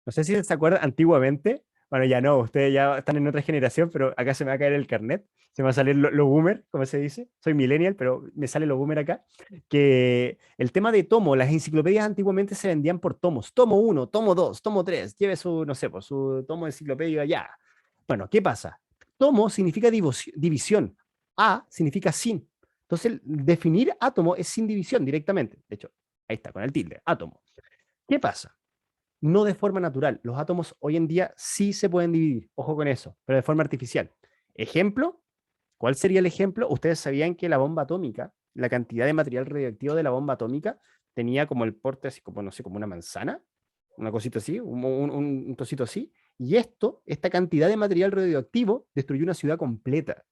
No sé si se acuerdan antiguamente, bueno, ya no, ustedes ya están en otra generación, pero acá se me va a caer el carnet, se me va a salir lo boomer, como se dice. Soy millennial, pero me sale lo boomer acá. Que el tema de tomo, las enciclopedias antiguamente se vendían por tomos. Tomo 1, tomo 2, tomo 3, lleve su, no sé, pues, su tomo de enciclopedia ya. Bueno, ¿qué pasa? Tomo significa división. A significa sin. Entonces, definir átomo es sin división directamente. De hecho, ahí está, con el tilde, átomo. ¿Qué pasa? No de forma natural. Los átomos hoy en día sí se pueden dividir, ojo con eso, pero de forma artificial. Ejemplo, ¿cuál sería el ejemplo? Ustedes sabían que la bomba atómica, la cantidad de material radioactivo de la bomba atómica tenía como el porte así como, no sé, como una manzana, una cosita así, un trocito así, y esta cantidad de material radioactivo destruyó una ciudad completa.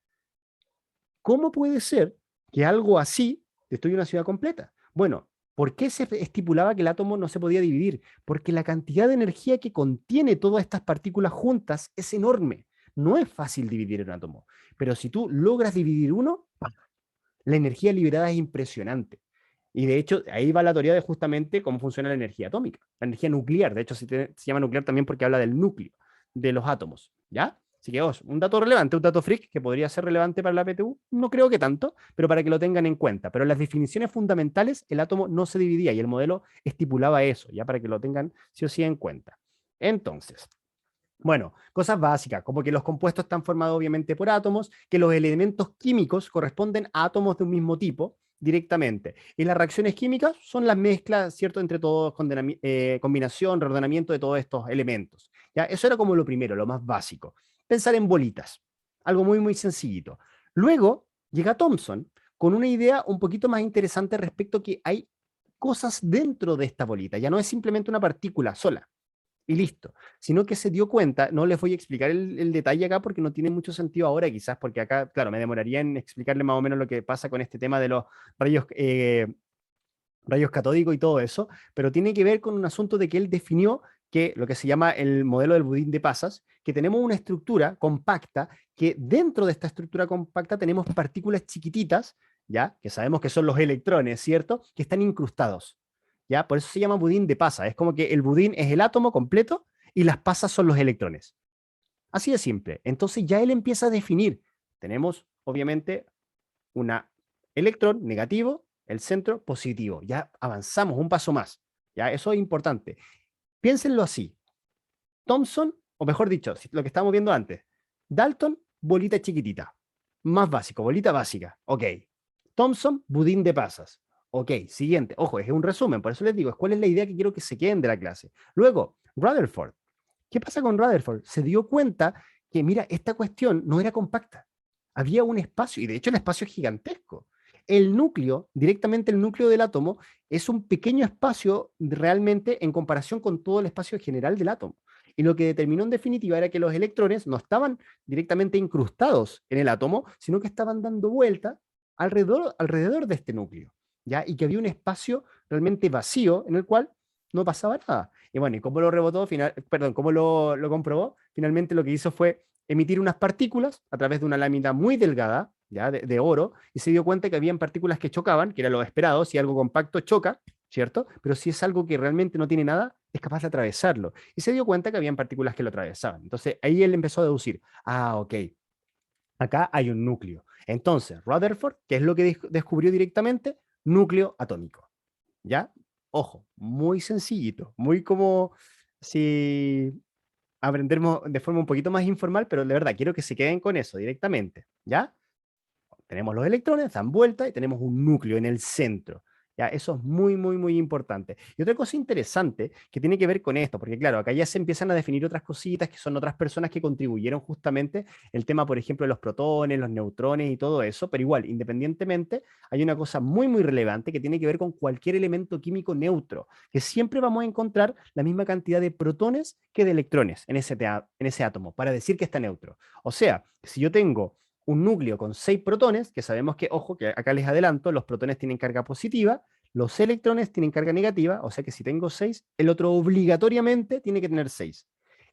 ¿Cómo puede ser que algo así destruya una ciudad completa? Bueno, ¿por qué se estipulaba que el átomo no se podía dividir? Porque la cantidad de energía que contiene todas estas partículas juntas es enorme. No es fácil dividir un átomo, pero si tú logras dividir uno, ¡pam!, la energía liberada es impresionante. Y de hecho, ahí va la teoría de justamente cómo funciona la energía atómica, la energía nuclear. De hecho, se llama nuclear también porque habla del núcleo de los átomos, ¿ya? Así que, un dato relevante, un dato freak que podría ser relevante para la PTU, no creo que tanto, pero para que lo tengan en cuenta. Pero en las definiciones fundamentales, el átomo no se dividía y el modelo estipulaba eso, ya para que lo tengan sí o sí en cuenta. Entonces, bueno, cosas básicas, como que los compuestos están formados obviamente por átomos, que los elementos químicos corresponden a átomos de un mismo tipo directamente. Y las reacciones químicas son las mezclas, ¿cierto?, entre todos, combinación, reordenamiento de todos estos elementos. ¿Ya? Eso era como lo primero, lo más básico. Pensar en bolitas, algo muy, muy sencillito. Luego llega Thomson con una idea un poquito más interesante respecto a que hay cosas dentro de esta bolita, ya no es simplemente una partícula sola y listo, sino que se dio cuenta, no les voy a explicar el detalle acá porque no tiene mucho sentido ahora, quizás porque acá, claro, me demoraría en explicarle más o menos lo que pasa con este tema de los rayos, rayos catódicos y todo eso, pero tiene que ver con un asunto de que él definió que lo que se llama el modelo del budín de pasas, que tenemos una estructura compacta, que dentro de esta estructura compacta tenemos partículas chiquititas, ya, que sabemos que son los electrones, ¿cierto?, que están incrustados. ¿Ya? Por eso se llama budín de pasa. Es como que el budín es el átomo completo y las pasas son los electrones. Así de simple. Entonces ya él empieza a definir. Tenemos, obviamente, un electrón negativo, el centro positivo. Ya avanzamos un paso más. ¿Ya? Eso es importante. Piénsenlo así. Thomson, o mejor dicho, lo que estábamos viendo antes. Dalton, bolita chiquitita. Más básico, bolita básica. Ok. Thomson, budín de pasas. Ok, siguiente. Ojo, es un resumen, por eso les digo, cuál es la idea que quiero que se queden de la clase. Luego, Rutherford. ¿Qué pasa con Rutherford? Se dio cuenta que, mira, esta cuestión no era compacta. Había un espacio, y de hecho el espacio es gigantesco. El núcleo, directamente el núcleo del átomo, es un pequeño espacio realmente en comparación con todo el espacio general del átomo. Y lo que determinó en definitiva era que los electrones no estaban directamente incrustados en el átomo, sino que estaban dando vuelta alrededor de este núcleo, ¿ya? Y que había un espacio realmente vacío en el cual no pasaba nada. Y bueno, ¿y cómo lo rebotó? Perdón, ¿cómo lo comprobó? Finalmente lo que hizo fue emitir unas partículas a través de una lámina muy delgada, ¿ya? De oro, y se dio cuenta que habían partículas que chocaban, que era lo esperado. Si algo compacto choca, ¿cierto? Pero si es algo que realmente no tiene nada, es capaz de atravesarlo. Y se dio cuenta que habían partículas que lo atravesaban. Entonces ahí él empezó a deducir, ok, acá hay un núcleo. Entonces, Rutherford, ¿qué es lo que descubrió directamente? Núcleo atómico. ¿Ya? Ojo, muy sencillito, muy como si aprendemos de forma un poquito más informal, pero de verdad quiero que se queden con eso directamente, ¿ya? Tenemos los electrones, dan vuelta y tenemos un núcleo en el centro. ¿Ya? Eso es muy, muy, muy importante. Y otra cosa interesante que tiene que ver con esto, porque claro, acá ya se empiezan a definir otras cositas que son otras personas que contribuyeron justamente el tema, por ejemplo, de los protones, los neutrones y todo eso, pero igual, independientemente, hay una cosa muy, muy relevante que tiene que ver con cualquier elemento químico neutro, que siempre vamos a encontrar la misma cantidad de protones que de electrones en ese átomo, para decir que está neutro. O sea, si yo tengo un núcleo con 6 protones, que sabemos que, ojo, que acá les adelanto, los protones tienen carga positiva, los electrones tienen carga negativa, o sea que si tengo 6, el otro obligatoriamente tiene que tener 6.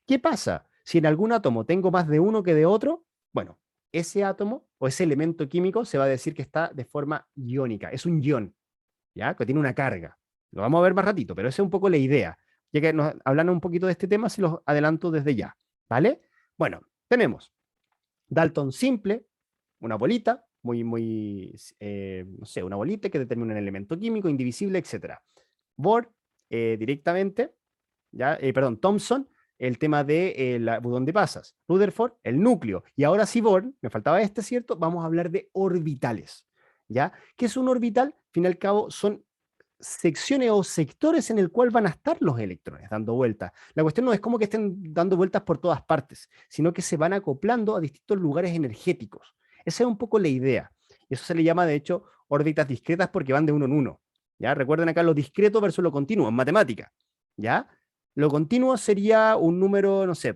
¿Qué pasa? Si en algún átomo tengo más de uno que de otro, bueno, ese átomo o ese elemento químico se va a decir que está de forma iónica, es un ión, ¿ya? Que tiene una carga. Lo vamos a ver más ratito, pero esa es un poco la idea. Ya que nos hablan un poquito de este tema, se los adelanto desde ya, ¿vale? Bueno, tenemos Dalton simple, una bolita, no sé, una bolita que determina un elemento químico, indivisible, etc. Bohr, directamente, ¿ya? Perdón, Thomson, el tema de buzón de pasas. Rutherford, el núcleo. Y ahora sí, Bohr, me faltaba este, ¿cierto? Vamos a hablar de orbitales, ¿ya? ¿Qué es un orbital? Al fin y al cabo, son secciones o sectores en el cual van a estar los electrones dando vueltas. La cuestión no es como que estén dando vueltas por todas partes, sino que se van acoplando a distintos lugares energéticos. Esa es un poco la idea. Y eso se le llama, de hecho, órbitas discretas porque van de uno en uno. ¿Ya? Recuerden acá lo discreto versus lo continuo en matemática. ¿Ya? Lo continuo sería un número, no sé,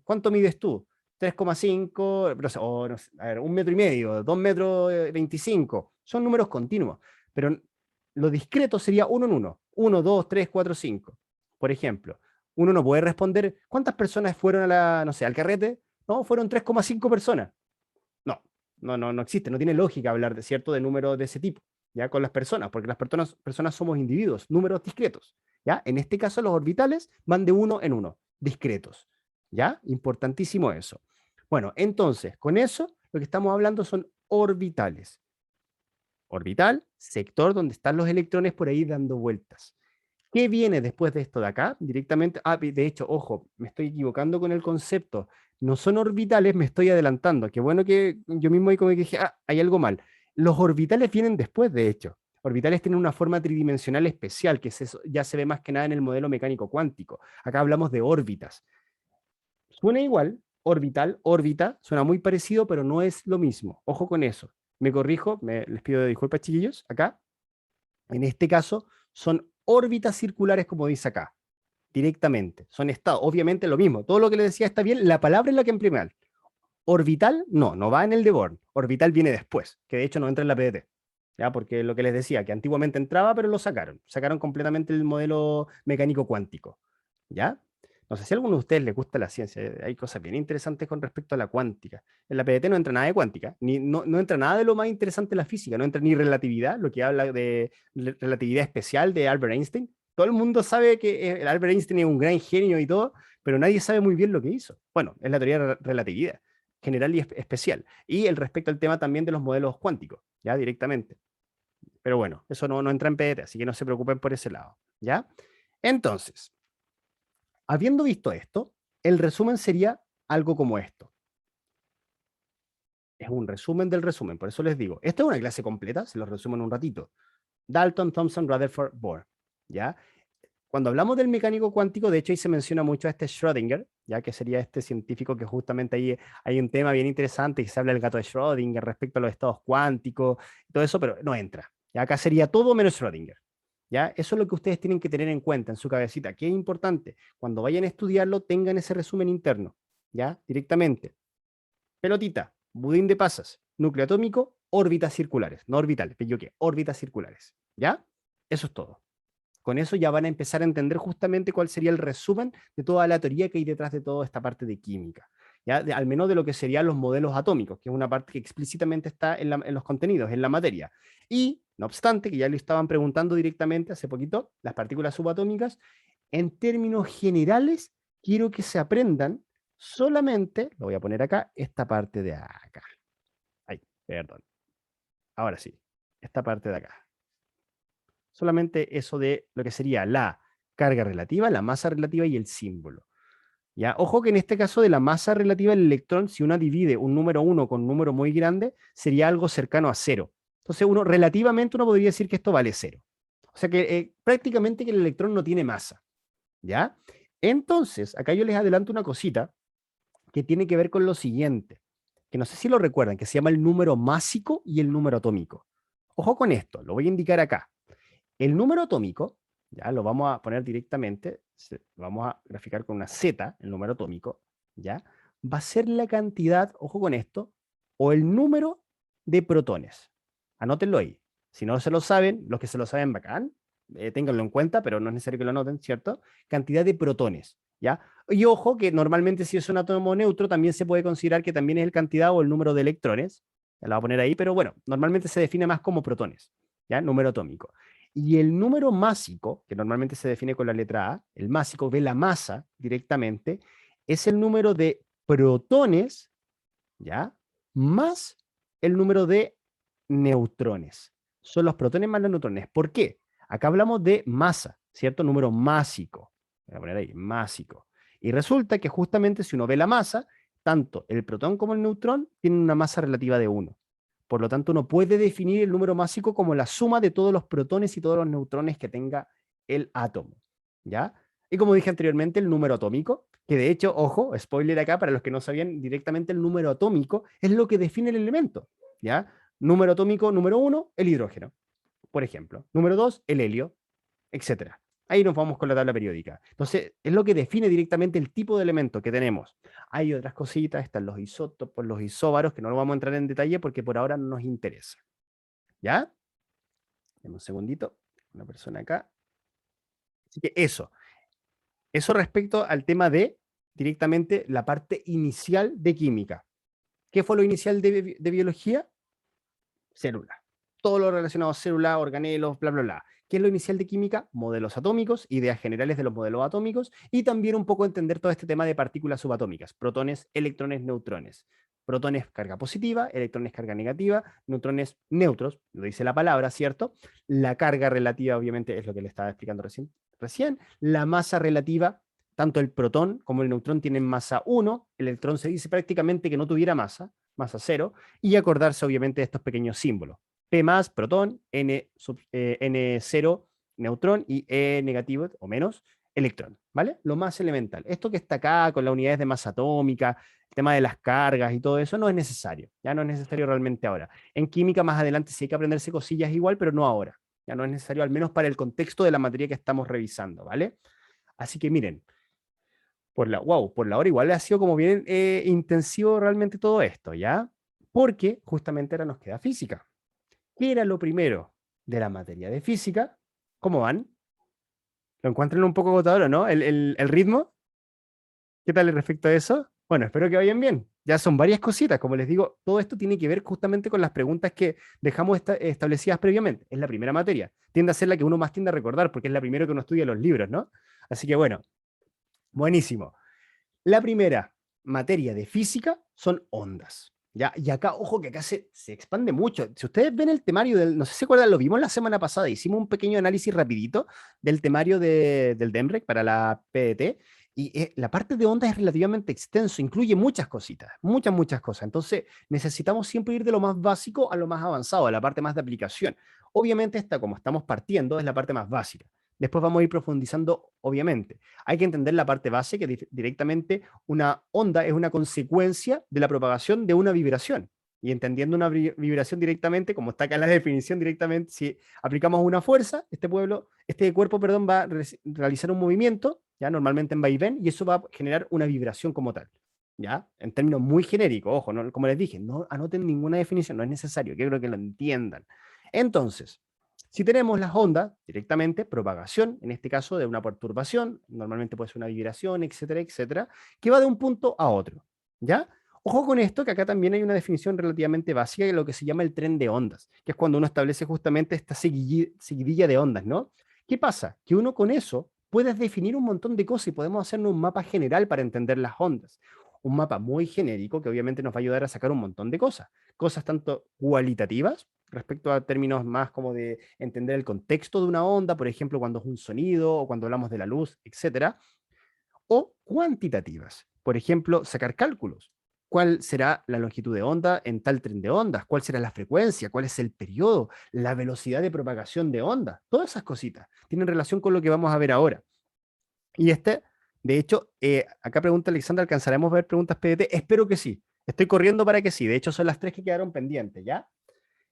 ¿cuánto mides tú? 3,5, no sé, a ver, 1,5 metros, 2 metros 25. Son números continuos. Pero lo discreto sería uno en uno. 1, 2, 3, 4, 5. Por ejemplo, uno no puede responder, ¿cuántas personas fueron no sé, al carrete? No, fueron 3,5 personas. No, no existe, no tiene lógica hablar de cierto de números de ese tipo, ya con las personas, porque las personas somos individuos, números discretos, ya. En este caso los orbitales van de uno en uno, discretos, ya. Importantísimo eso. Bueno, entonces, con eso lo que estamos hablando son orbitales. Orbital, sector donde están los electrones por ahí dando vueltas. ¿Qué viene después de esto de acá? Directamente, de hecho, ojo, me estoy equivocando con el concepto. No son orbitales, me estoy adelantando. Qué bueno que yo mismo ahí como que dije, hay algo mal. Los orbitales vienen después, de hecho. Orbitales tienen una forma tridimensional especial, que ya se ve más que nada en el modelo mecánico cuántico. Acá hablamos de órbitas. Suena igual, orbital, órbita, suena muy parecido, pero no es lo mismo. Ojo con eso. Me corrijo, les pido disculpas, chiquillos, acá. En este caso, son órbitas circulares, como dice acá, directamente. Son estados, obviamente lo mismo. Todo lo que le decía está bien, la palabra es la que imprime mal. Orbital, no va en el de Born. Orbital viene después, que de hecho no entra en la PDT. ¿Ya? Porque lo que les decía, que antiguamente entraba, pero lo sacaron. Sacaron completamente el modelo mecánico cuántico. ¿Ya? No sé si a alguno de ustedes les gusta la ciencia. Hay cosas bien interesantes con respecto a la cuántica. En la PDT no entra nada de cuántica, no entra nada de lo más interesante de la física. No entra ni relatividad, lo que habla de relatividad especial de Albert Einstein. Todo el mundo sabe que Albert Einstein es un gran genio y todo, pero nadie sabe muy bien lo que hizo. Bueno, es la teoría de relatividad general y especial. Y el respecto al tema también de los modelos cuánticos, ya directamente. Pero bueno, eso no entra en PDT, así que no se preocupen por ese lado, ¿ya? Entonces, habiendo visto esto, el resumen sería algo como esto. Es un resumen del resumen, por eso les digo, esta es una clase completa, se los resumo en un ratito. Dalton, Thomson, Rutherford, Bohr, ¿ya? Cuando hablamos del mecánico cuántico, de hecho ahí se menciona mucho a este Schrödinger, ya que sería este científico que justamente ahí hay un tema bien interesante que se habla del gato de Schrödinger respecto a los estados cuánticos, y todo eso, pero no entra. Ya acá sería todo menos Schrödinger. ¿Ya? Eso es lo que ustedes tienen que tener en cuenta en su cabecita, que es importante. Cuando vayan a estudiarlo, tengan ese resumen interno, ¿ya? Directamente. Pelotita, budín de pasas, núcleo atómico, órbitas circulares, no orbitales, pero yo qué, órbitas circulares, ¿ya? Eso es todo. Con eso ya van a empezar a entender justamente cuál sería el resumen de toda la teoría que hay detrás de toda esta parte de química, ¿ya? Al menos de lo que serían los modelos atómicos, que es una parte que explícitamente está en los contenidos, en la materia. Y, no obstante, que ya le estaban preguntando directamente hace poquito, las partículas subatómicas, en términos generales, quiero que se aprendan solamente, lo voy a poner acá, esta parte de acá. Ay, perdón. Ahora sí, esta parte de acá. Solamente eso de lo que sería la carga relativa, la masa relativa y el símbolo. ¿Ya? Ojo que en este caso de la masa relativa del electrón, si uno divide un número 1 con un número muy grande, sería algo cercano a cero. Entonces, relativamente uno podría decir que esto vale cero. O sea que prácticamente que el electrón no tiene masa. ¿Ya? Entonces, acá yo les adelanto una cosita que tiene que ver con lo siguiente, que no sé si lo recuerdan, que se llama el número másico y el número atómico. Ojo con esto, lo voy a indicar acá. El número atómico, ya lo vamos a poner directamente, lo vamos a graficar con una Z, el número atómico, ya, va a ser la cantidad, ojo con esto, o el número de protones. Anótenlo ahí. Si no se lo saben, los que se lo saben, bacán, ténganlo en cuenta, pero no es necesario que lo anoten, ¿cierto? Cantidad de protones, ¿ya? Y ojo que normalmente si es un átomo neutro, también se puede considerar que también es el cantidad o el número de electrones, ya lo voy a poner ahí, pero bueno, normalmente se define más como protones, ¿ya? Número atómico. Y el número másico, que normalmente se define con la letra A, el másico ve la masa directamente, es el número de protones, ¿ya? Más el número de neutrones. Son los protones más los neutrones. ¿Por qué? Acá hablamos de masa, ¿cierto? Número másico. Voy a poner ahí, másico. Y resulta que justamente si uno ve la masa, tanto el protón como el neutrón tienen una masa relativa de 1. Por lo tanto, uno puede definir el número másico como la suma de todos los protones y todos los neutrones que tenga el átomo, ¿ya? Y como dije anteriormente, el número atómico, que de hecho, ojo, spoiler acá, para los que no sabían, directamente el número atómico es lo que define el elemento, ¿ya? Número atómico número 1, el hidrógeno, por ejemplo. Número 2, el helio, etcétera. Ahí nos vamos con la tabla periódica. Entonces, es lo que define directamente el tipo de elemento que tenemos. Hay otras cositas, están los isótopos, los isóbaros, que no lo vamos a entrar en detalle porque por ahora no nos interesa. ¿Ya? Dame un segundito. Una persona acá. Así que eso. Eso respecto al tema de directamente la parte inicial de química. ¿Qué fue lo inicial de biología? Célula. Todo lo relacionado a célula, organelos, bla, bla, bla. ¿Qué es lo inicial de química? Modelos atómicos, ideas generales de los modelos atómicos y también un poco entender todo este tema de partículas subatómicas, protones, electrones, neutrones. Protones carga positiva, electrones carga negativa, neutrones neutros, lo dice la palabra, ¿cierto? La carga relativa obviamente es lo que le estaba explicando recién. La masa relativa, tanto el protón como el neutrón tienen masa 1, el electrón se dice prácticamente que no tuviera masa 0, y acordarse obviamente de estos pequeños símbolos. P más, protón, N0, neutrón, y E negativo o menos, electrón, ¿vale? Lo más elemental. Esto que está acá con las unidades de masa atómica, el tema de las cargas y todo eso, no es necesario, ya no es necesario realmente ahora. En química más adelante sí hay que aprenderse cosillas igual, pero no ahora. Ya no es necesario, al menos para el contexto de la materia que estamos revisando, ¿vale? Así que miren, por la hora igual ha sido como bien intensivo realmente todo esto, ¿ya? Porque justamente ahora nos queda física. ¿Qué era lo primero de la materia de física? ¿Cómo van? ¿Lo encuentran un poco agotador o no? ¿El ritmo? ¿Qué tal respecto a eso? Bueno, espero que vayan bien. Ya son varias cositas. Como les digo, todo esto tiene que ver justamente con las preguntas que dejamos establecidas previamente. Es la primera materia. Tiende a ser la que uno más tiende a recordar porque es la primera que uno estudia los libros, ¿no? Así que bueno, buenísimo. La primera materia de física son ondas. ¿Ya? Y acá, ojo, que acá se expande mucho. Si ustedes ven el temario no sé si se acuerdan, lo vimos la semana pasada, hicimos un pequeño análisis rapidito del temario del DEMREC para la PDT, y la parte de ondas es relativamente extenso, incluye muchas cositas, muchas, muchas cosas. Entonces, necesitamos siempre ir de lo más básico a lo más avanzado, a la parte más de aplicación. Obviamente, esta, como estamos partiendo, es la parte más básica. Después vamos a ir profundizando, obviamente. Hay que entender la parte base, que directamente una onda es una consecuencia de la propagación de una vibración. Y entendiendo una vibración directamente, como está acá en la definición directamente, si aplicamos una fuerza, este cuerpo, perdón, va a realizar un movimiento, ya normalmente en vaivén, y eso va a generar una vibración como tal. ¿Ya? En términos muy genéricos, ojo, ¿no? Como les dije, no anoten ninguna definición, no es necesario, que creo que lo entiendan. Entonces, si tenemos las ondas, directamente, propagación, en este caso de una perturbación, normalmente puede ser una vibración, etcétera, etcétera, que va de un punto a otro, ¿ya? Ojo con esto, que acá también hay una definición relativamente básica de lo que se llama el tren de ondas, que es cuando uno establece justamente esta seguidilla de ondas, ¿no? ¿Qué pasa? Que uno con eso puede definir un montón de cosas y podemos hacernos un mapa general para entender las ondas. Un mapa muy genérico que obviamente nos va a ayudar a sacar un montón de cosas. Cosas tanto cualitativas, respecto a términos más como de entender el contexto de una onda, por ejemplo, cuando es un sonido o cuando hablamos de la luz, etcétera, o cuantitativas, por ejemplo, sacar cálculos. ¿Cuál será la longitud de onda en tal tren de ondas? ¿Cuál será la frecuencia? ¿Cuál es el periodo? ¿La velocidad de propagación de ondas? Todas esas cositas tienen relación con lo que vamos a ver ahora. Y de hecho, acá pregunta Alexandra, ¿alcanzaremos a ver preguntas PDT? Espero que sí. Estoy corriendo para que sí. De hecho, son las 3 que quedaron pendientes, ¿ya?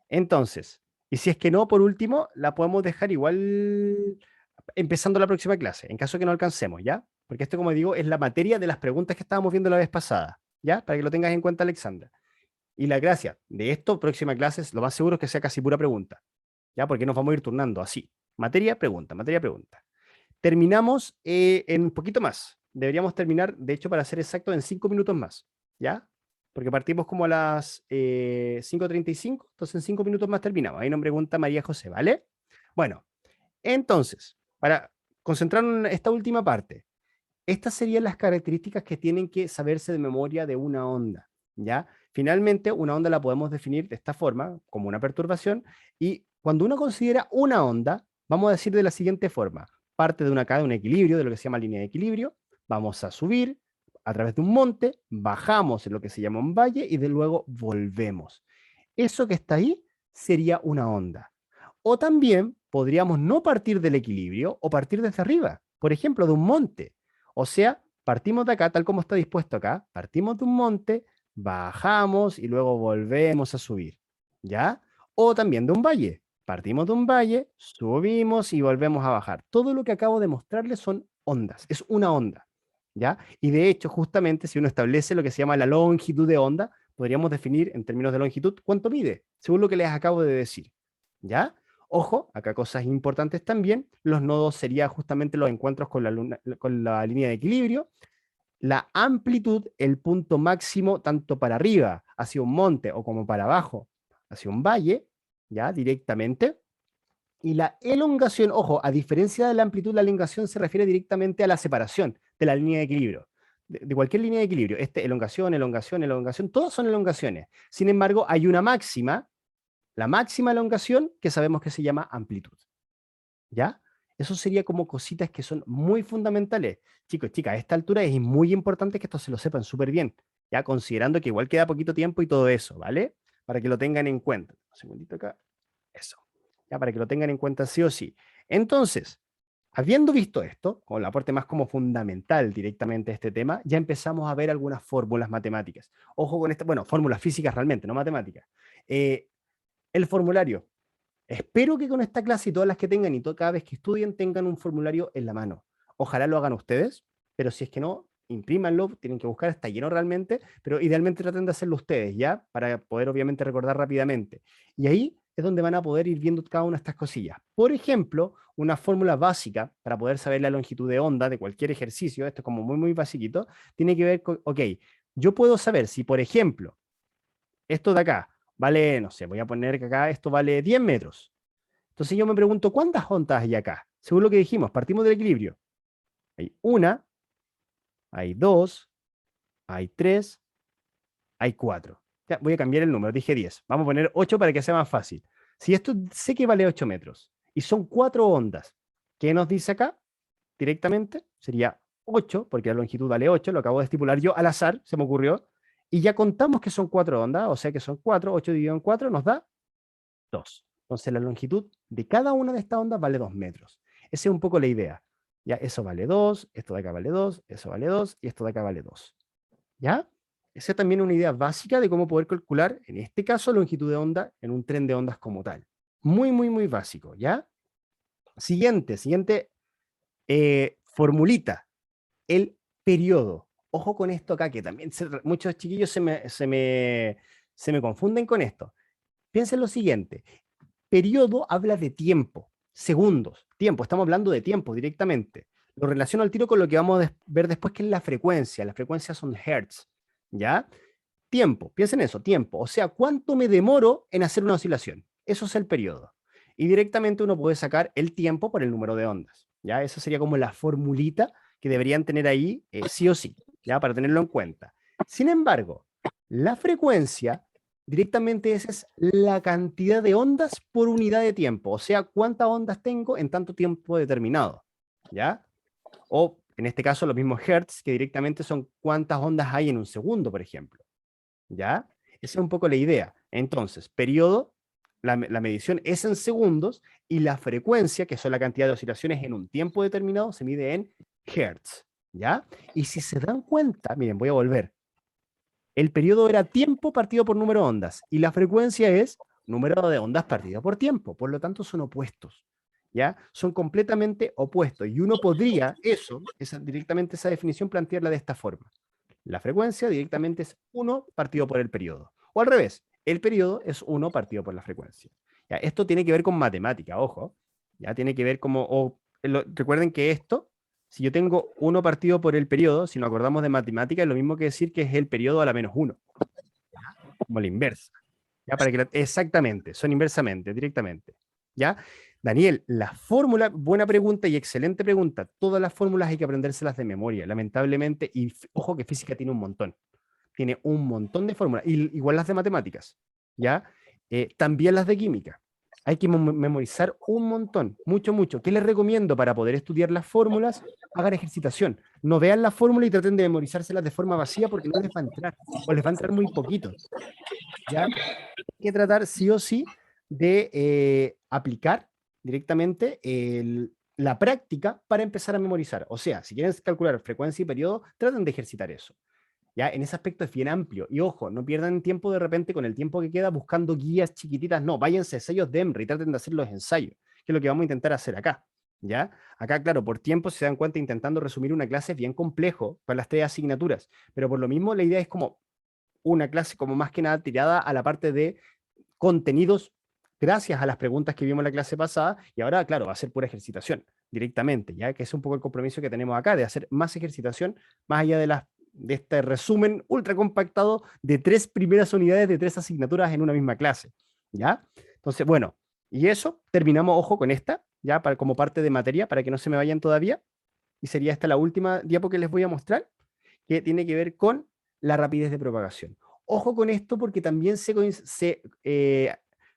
Entonces, y si es que no, por último, la podemos dejar igual empezando la próxima clase, en caso que no alcancemos, ¿ya? Porque esto, como digo, es la materia de las preguntas que estábamos viendo la vez pasada, ¿ya? Para que lo tengas en cuenta, Alexandra. Y la gracia de esto, próxima clase, lo más seguro es que sea casi pura pregunta, ¿ya? Porque nos vamos a ir turnando así. Materia, pregunta, materia, pregunta. Terminamos en un poquito más. Deberíamos terminar, de hecho, para ser exacto, en 5 minutos más, ¿ya? Porque partimos como a las 5:35, entonces en 5 minutos más terminamos. Ahí nos pregunta María José, ¿vale? Bueno, Entonces, para concentrarnos en esta última parte, estas serían las características que tienen que saberse de memoria de una onda, ¿ya? Finalmente, una onda la podemos definir de esta forma, como una perturbación, y cuando uno considera una onda, vamos a decir de la siguiente forma: parte de de un equilibrio, de lo que se llama línea de equilibrio, vamos a subir a través de un monte, bajamos en lo que se llama un valle y de luego volvemos. Eso que está ahí sería una onda. O también podríamos no partir del equilibrio o partir desde arriba, por ejemplo, de un monte. O sea, partimos de acá, tal como está dispuesto acá, partimos de un monte, bajamos y luego volvemos a subir, ¿ya? O también de un valle. Partimos de un valle, subimos y volvemos a bajar. Todo lo que acabo de mostrarles son ondas, es una onda, ¿ya? Y de hecho, justamente, si uno establece lo que se llama la longitud de onda, podríamos definir en términos de longitud cuánto mide, según lo que les acabo de decir, ¿ya? Ojo, acá cosas importantes también, los nodos serían justamente los encuentros con con la línea de equilibrio, la amplitud, el punto máximo tanto para arriba, hacia un monte, o como para abajo, hacia un valle, ya directamente, y la elongación, ojo, a diferencia de la amplitud, la elongación se refiere directamente a la separación de la línea de equilibrio. De cualquier línea de equilibrio, elongación, elongación, elongación, todas son elongaciones. Sin embargo, hay una máxima, la máxima elongación, que sabemos que se llama amplitud. ¿Ya? Eso sería como cositas que son muy fundamentales. Chicos, chicas, a esta altura es muy importante que esto se lo sepan súper bien, ya considerando que igual queda poquito tiempo y todo eso, ¿vale? Para que lo tengan en cuenta. Un segundito acá. Eso. Ya, para que lo tengan en cuenta sí o sí. Entonces, habiendo visto esto, con el aporte más como fundamental directamente a este tema, ya empezamos a ver algunas fórmulas matemáticas. Ojo con esto, bueno, fórmulas físicas realmente, no matemáticas. El formulario. Espero que con esta clase y todas las que tengan y cada vez que estudien tengan un formulario en la mano. Ojalá lo hagan ustedes, pero si es que no, imprímanlo, tienen que buscar, está lleno realmente, pero idealmente traten de hacerlo ustedes, ¿ya? Para poder obviamente recordar rápidamente. Y ahí es donde van a poder ir viendo cada una de estas cosillas. Por ejemplo, una fórmula básica para poder saber la longitud de onda de cualquier ejercicio, esto es como muy, muy basiquito, tiene que ver con, ok, yo puedo saber si, por ejemplo, esto de acá vale, no sé, voy a poner que acá esto vale 10 metros. Entonces yo me pregunto, ¿cuántas ondas hay acá? Según lo que dijimos, partimos del equilibrio. Hay una, hay dos, hay tres, hay cuatro. Ya, voy a cambiar el número, dije 10. Vamos a poner 8 para que sea más fácil. Si esto sé que vale 8 metros y son 4 ondas, ¿qué nos dice acá? Directamente sería 8, porque la longitud vale 8, lo acabo de estipular yo al azar, se me ocurrió, y ya contamos que son 4 ondas, o sea que son 4, 8 dividido en 4 nos da 2. Entonces la longitud de cada una de estas ondas vale 2 metros. Esa es un poco la idea. Ya, eso vale 2, esto de acá vale 2, eso vale 2 y esto de acá vale 2. ¿Ya? Esa es también una idea básica de cómo poder calcular, en este caso, longitud de onda en un tren de ondas como tal. Muy, muy, muy básico, ¿ya? Siguiente formulita, el periodo. Ojo con esto acá, que también muchos chiquillos se me confunden con esto. Piensen lo siguiente, periodo habla de tiempo, segundos, tiempo, estamos hablando de tiempo directamente. Lo relaciono al tiro con lo que vamos a ver después, que es la frecuencia. Las frecuencias son hertz, ¿ya? Tiempo, piensen en eso, tiempo. O sea, ¿cuánto me demoro en hacer una oscilación? Eso es el periodo. Y directamente uno puede sacar el tiempo por el número de ondas, ¿ya? Esa sería como la formulita que deberían tener ahí, sí o sí, ¿ya? Para tenerlo en cuenta. Sin embargo, la frecuencia directamente esa es la cantidad de ondas por unidad de tiempo, o sea, cuántas ondas tengo en tanto tiempo determinado, ¿ya? O en este caso los mismos hertz, que directamente son cuántas ondas hay en un segundo, por ejemplo, ¿ya? Esa es un poco la idea. Entonces, periodo, la medición es en segundos y la frecuencia, que son la cantidad de oscilaciones en un tiempo determinado, se mide en hertz, ¿ya? Y si se dan cuenta, miren, voy a volver. El periodo era tiempo partido por número de ondas y la frecuencia es número de ondas partido por tiempo. Por lo tanto, son opuestos. ¿Ya? Son completamente opuestos. Y uno podría directamente esa definición plantearla de esta forma. La frecuencia directamente es 1 partido por el periodo. O al revés, el periodo es 1 partido por la frecuencia. ¿Ya? Esto tiene que ver con matemática, ojo. Ya tiene que ver como, recuerden que esto, si yo tengo 1 partido por el periodo, si nos acordamos de matemática, es lo mismo que decir que es el periodo a la menos 1, como la inversa. ¿Ya? Exactamente, son inversamente, directamente. ¿Ya? Daniel, la fórmula, buena pregunta y excelente pregunta. Todas las fórmulas hay que aprendérselas de memoria, lamentablemente, y ojo que física tiene un montón. Tiene un montón de fórmulas, igual las de matemáticas, ¿ya? También las de química. Hay que memorizar un montón, mucho, mucho. ¿Qué les recomiendo para poder estudiar las fórmulas? Hagan ejercitación. No vean la fórmula y traten de memorizárselas de forma vacía porque no les va a entrar, o les va a entrar muy poquito, ¿ya? Hay que tratar sí o sí de aplicar directamente la práctica para empezar a memorizar. O sea, si quieren calcular frecuencia y periodo, traten de ejercitar eso. ¿Ya? En ese aspecto es bien amplio. Y ojo, no pierdan tiempo de repente con el tiempo que queda buscando guías chiquititas. No, váyanse a sellos de EMRE y traten de hacer los ensayos, que es lo que vamos a intentar hacer acá. ¿Ya? Acá, claro, por tiempo, si se dan cuenta, intentando resumir una clase es bien complejo para las 3 asignaturas, pero por lo mismo la idea es como una clase como más que nada tirada a la parte de contenidos gracias a las preguntas que vimos en la clase pasada, y ahora, claro, va a ser pura ejercitación directamente, ya que es un poco el compromiso que tenemos acá de hacer más ejercitación, más allá de este resumen ultra compactado de 3 primeras unidades de 3 asignaturas en una misma clase, ¿ya? Entonces, bueno, y eso, terminamos, ojo, con esta, ya como parte de materia, para que no se me vayan todavía, y sería esta la última diapo que les voy a mostrar, que tiene que ver con la rapidez de propagación. Ojo con esto porque también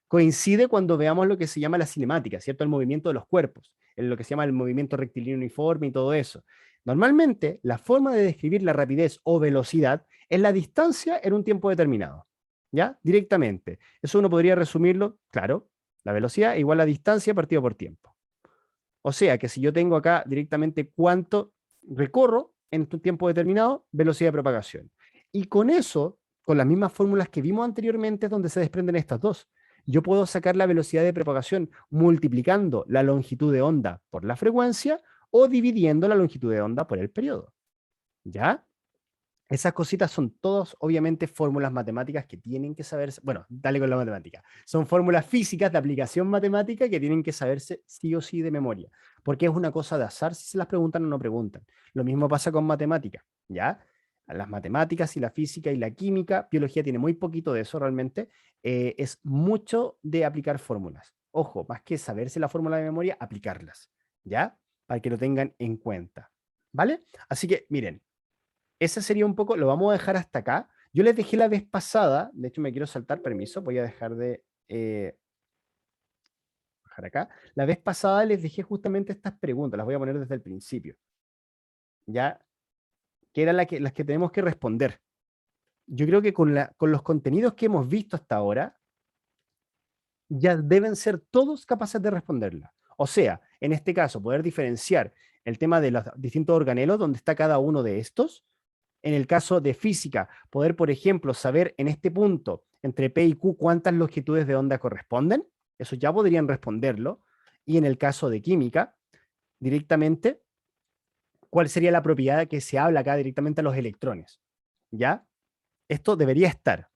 coincide cuando veamos lo que se llama la cinemática, ¿cierto? El movimiento de los cuerpos, en lo que se llama el movimiento rectilíneo uniforme y todo eso. Normalmente, la forma de describir la rapidez o velocidad es la distancia en un tiempo determinado, ¿ya? Directamente. Eso uno podría resumirlo, claro, la velocidad igual a distancia partido por tiempo. O sea que si yo tengo acá directamente cuánto recorro en un tiempo determinado, velocidad de propagación. Y con eso, con las mismas fórmulas que vimos anteriormente, es donde se desprenden estas dos. Yo puedo sacar la velocidad de propagación multiplicando la longitud de onda por la frecuencia o dividiendo la longitud de onda por el periodo. ¿Ya? Esas cositas son todas, obviamente, fórmulas matemáticas que tienen que saberse. Bueno, dale con la matemática. Son fórmulas físicas de aplicación matemática que tienen que saberse sí o sí de memoria. Porque es una cosa de azar si se las preguntan o no preguntan. Lo mismo pasa con matemática, ¿ya? Las matemáticas y la física y la química, biología tiene muy poquito de eso realmente. Es mucho de aplicar fórmulas. Ojo, más que saberse la fórmula de memoria, aplicarlas, ¿ya? Para que lo tengan en cuenta, ¿vale? Así que, miren. Ese sería un poco, lo vamos a dejar hasta acá. Yo les dejé la vez pasada, de hecho me quiero saltar, permiso, voy a dejar de bajar acá. La vez pasada les dejé justamente estas preguntas, las voy a poner desde el principio, ¿ya? Que eran las que tenemos que responder. Yo creo que con los contenidos que hemos visto hasta ahora, ya deben ser todos capaces de responderla. O sea, en este caso, poder diferenciar el tema de los distintos organelos, donde está cada uno de estos. En el caso de física, poder, por ejemplo, saber en este punto, entre P y Q, cuántas longitudes de onda corresponden. Eso ya podrían responderlo. Y en el caso de química, directamente, ¿cuál sería la propiedad que se habla acá directamente a los electrones? ¿Ya? Esto debería estar.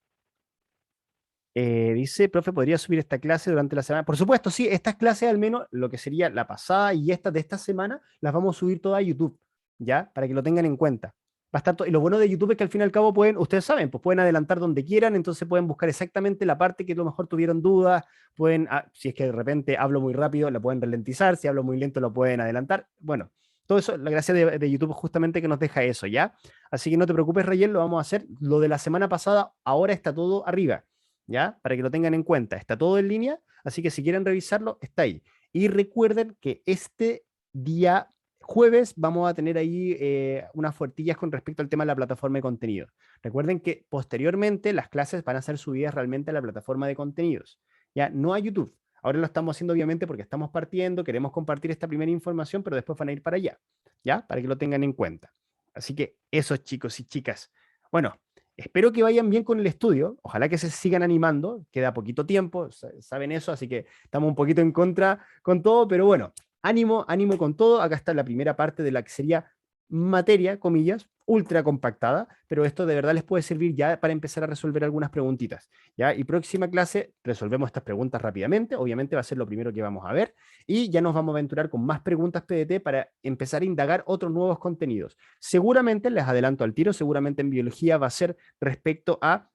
Dice, profe, ¿podría subir esta clase durante la semana? Por supuesto, sí, estas clases, al menos lo que sería la pasada y estas de esta semana, las vamos a subir todas a YouTube, ¿ya? Para que lo tengan en cuenta. Va a estar y lo bueno de YouTube es que al fin y al cabo pueden, ustedes saben, pues pueden adelantar donde quieran, entonces pueden buscar exactamente la parte que a lo mejor tuvieron dudas, pueden, si es que de repente hablo muy rápido, la pueden ralentizar, si hablo muy lento, lo pueden adelantar. Bueno, todo eso, la gracia de YouTube justamente que nos deja eso, ¿ya? Así que no te preocupes, Rayel, lo vamos a hacer. Lo de la semana pasada, ahora está todo arriba. ¿Ya? Para que lo tengan en cuenta. Está todo en línea, así que si quieren revisarlo, está ahí. Y recuerden que este día jueves vamos a tener ahí unas fuertillas con respecto al tema de la plataforma de contenido. Recuerden que posteriormente las clases van a ser subidas realmente a la plataforma de contenidos, ya no a YouTube. Ahora lo estamos haciendo obviamente porque estamos partiendo, queremos compartir esta primera información, pero después van a ir para allá, ¿ya? Para que lo tengan en cuenta. Así que eso, chicos y chicas. Bueno, espero que vayan bien con el estudio, ojalá que se sigan animando, queda poquito tiempo, saben eso, así que estamos un poquito en contra con todo, pero bueno, ánimo, ánimo con todo, acá está la primera parte de la que sería materia, comillas, ultra compactada, pero esto de verdad les puede servir ya para empezar a resolver algunas preguntitas, ¿ya? Y próxima clase resolvemos estas preguntas rápidamente, obviamente va a ser lo primero que vamos a ver, y ya nos vamos a aventurar con más preguntas PDT para empezar a indagar otros nuevos contenidos. Seguramente, les adelanto al tiro, seguramente en biología va a ser respecto a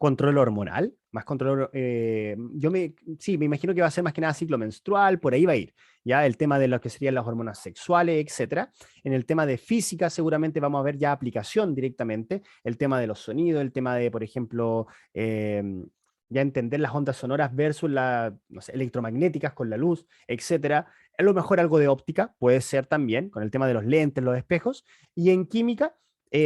control hormonal, más control, sí, me imagino que va a ser más que nada ciclo menstrual, por ahí va a ir, ya el tema de lo que serían las hormonas sexuales, etcétera. En el tema de física seguramente vamos a ver ya aplicación directamente, el tema de los sonidos, el tema de, por ejemplo, ya entender las ondas sonoras versus las, no sé, electromagnéticas con la luz, etcétera. A lo mejor algo de óptica puede ser también, con el tema de los lentes, los espejos, y en química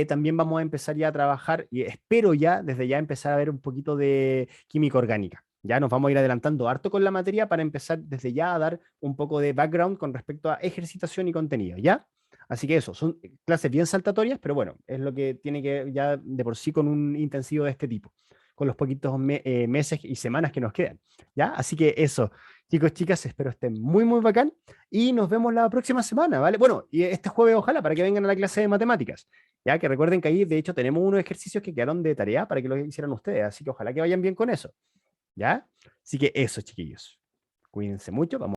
también vamos a empezar ya a trabajar, y espero ya, desde ya empezar a ver un poquito de química orgánica. Ya nos vamos a ir adelantando harto con la materia para empezar desde ya a dar un poco de background con respecto a ejercitación y contenido, ¿ya? Así que eso, son clases bien saltatorias, pero bueno, es lo que tiene que ya de por sí con un intensivo de este tipo, con los poquitos meses y semanas que nos quedan, ¿ya? Así que eso, chicos, chicas, espero estén muy, muy bacán y nos vemos la próxima semana, ¿vale? Bueno, y este jueves ojalá para que vengan a la clase de matemáticas. Ya que recuerden que ahí, de hecho, tenemos unos ejercicios que quedaron de tarea para que lo hicieran ustedes, así que ojalá que vayan bien con eso. ¿Ya? Así que eso, chiquillos. Cuídense mucho, vamos.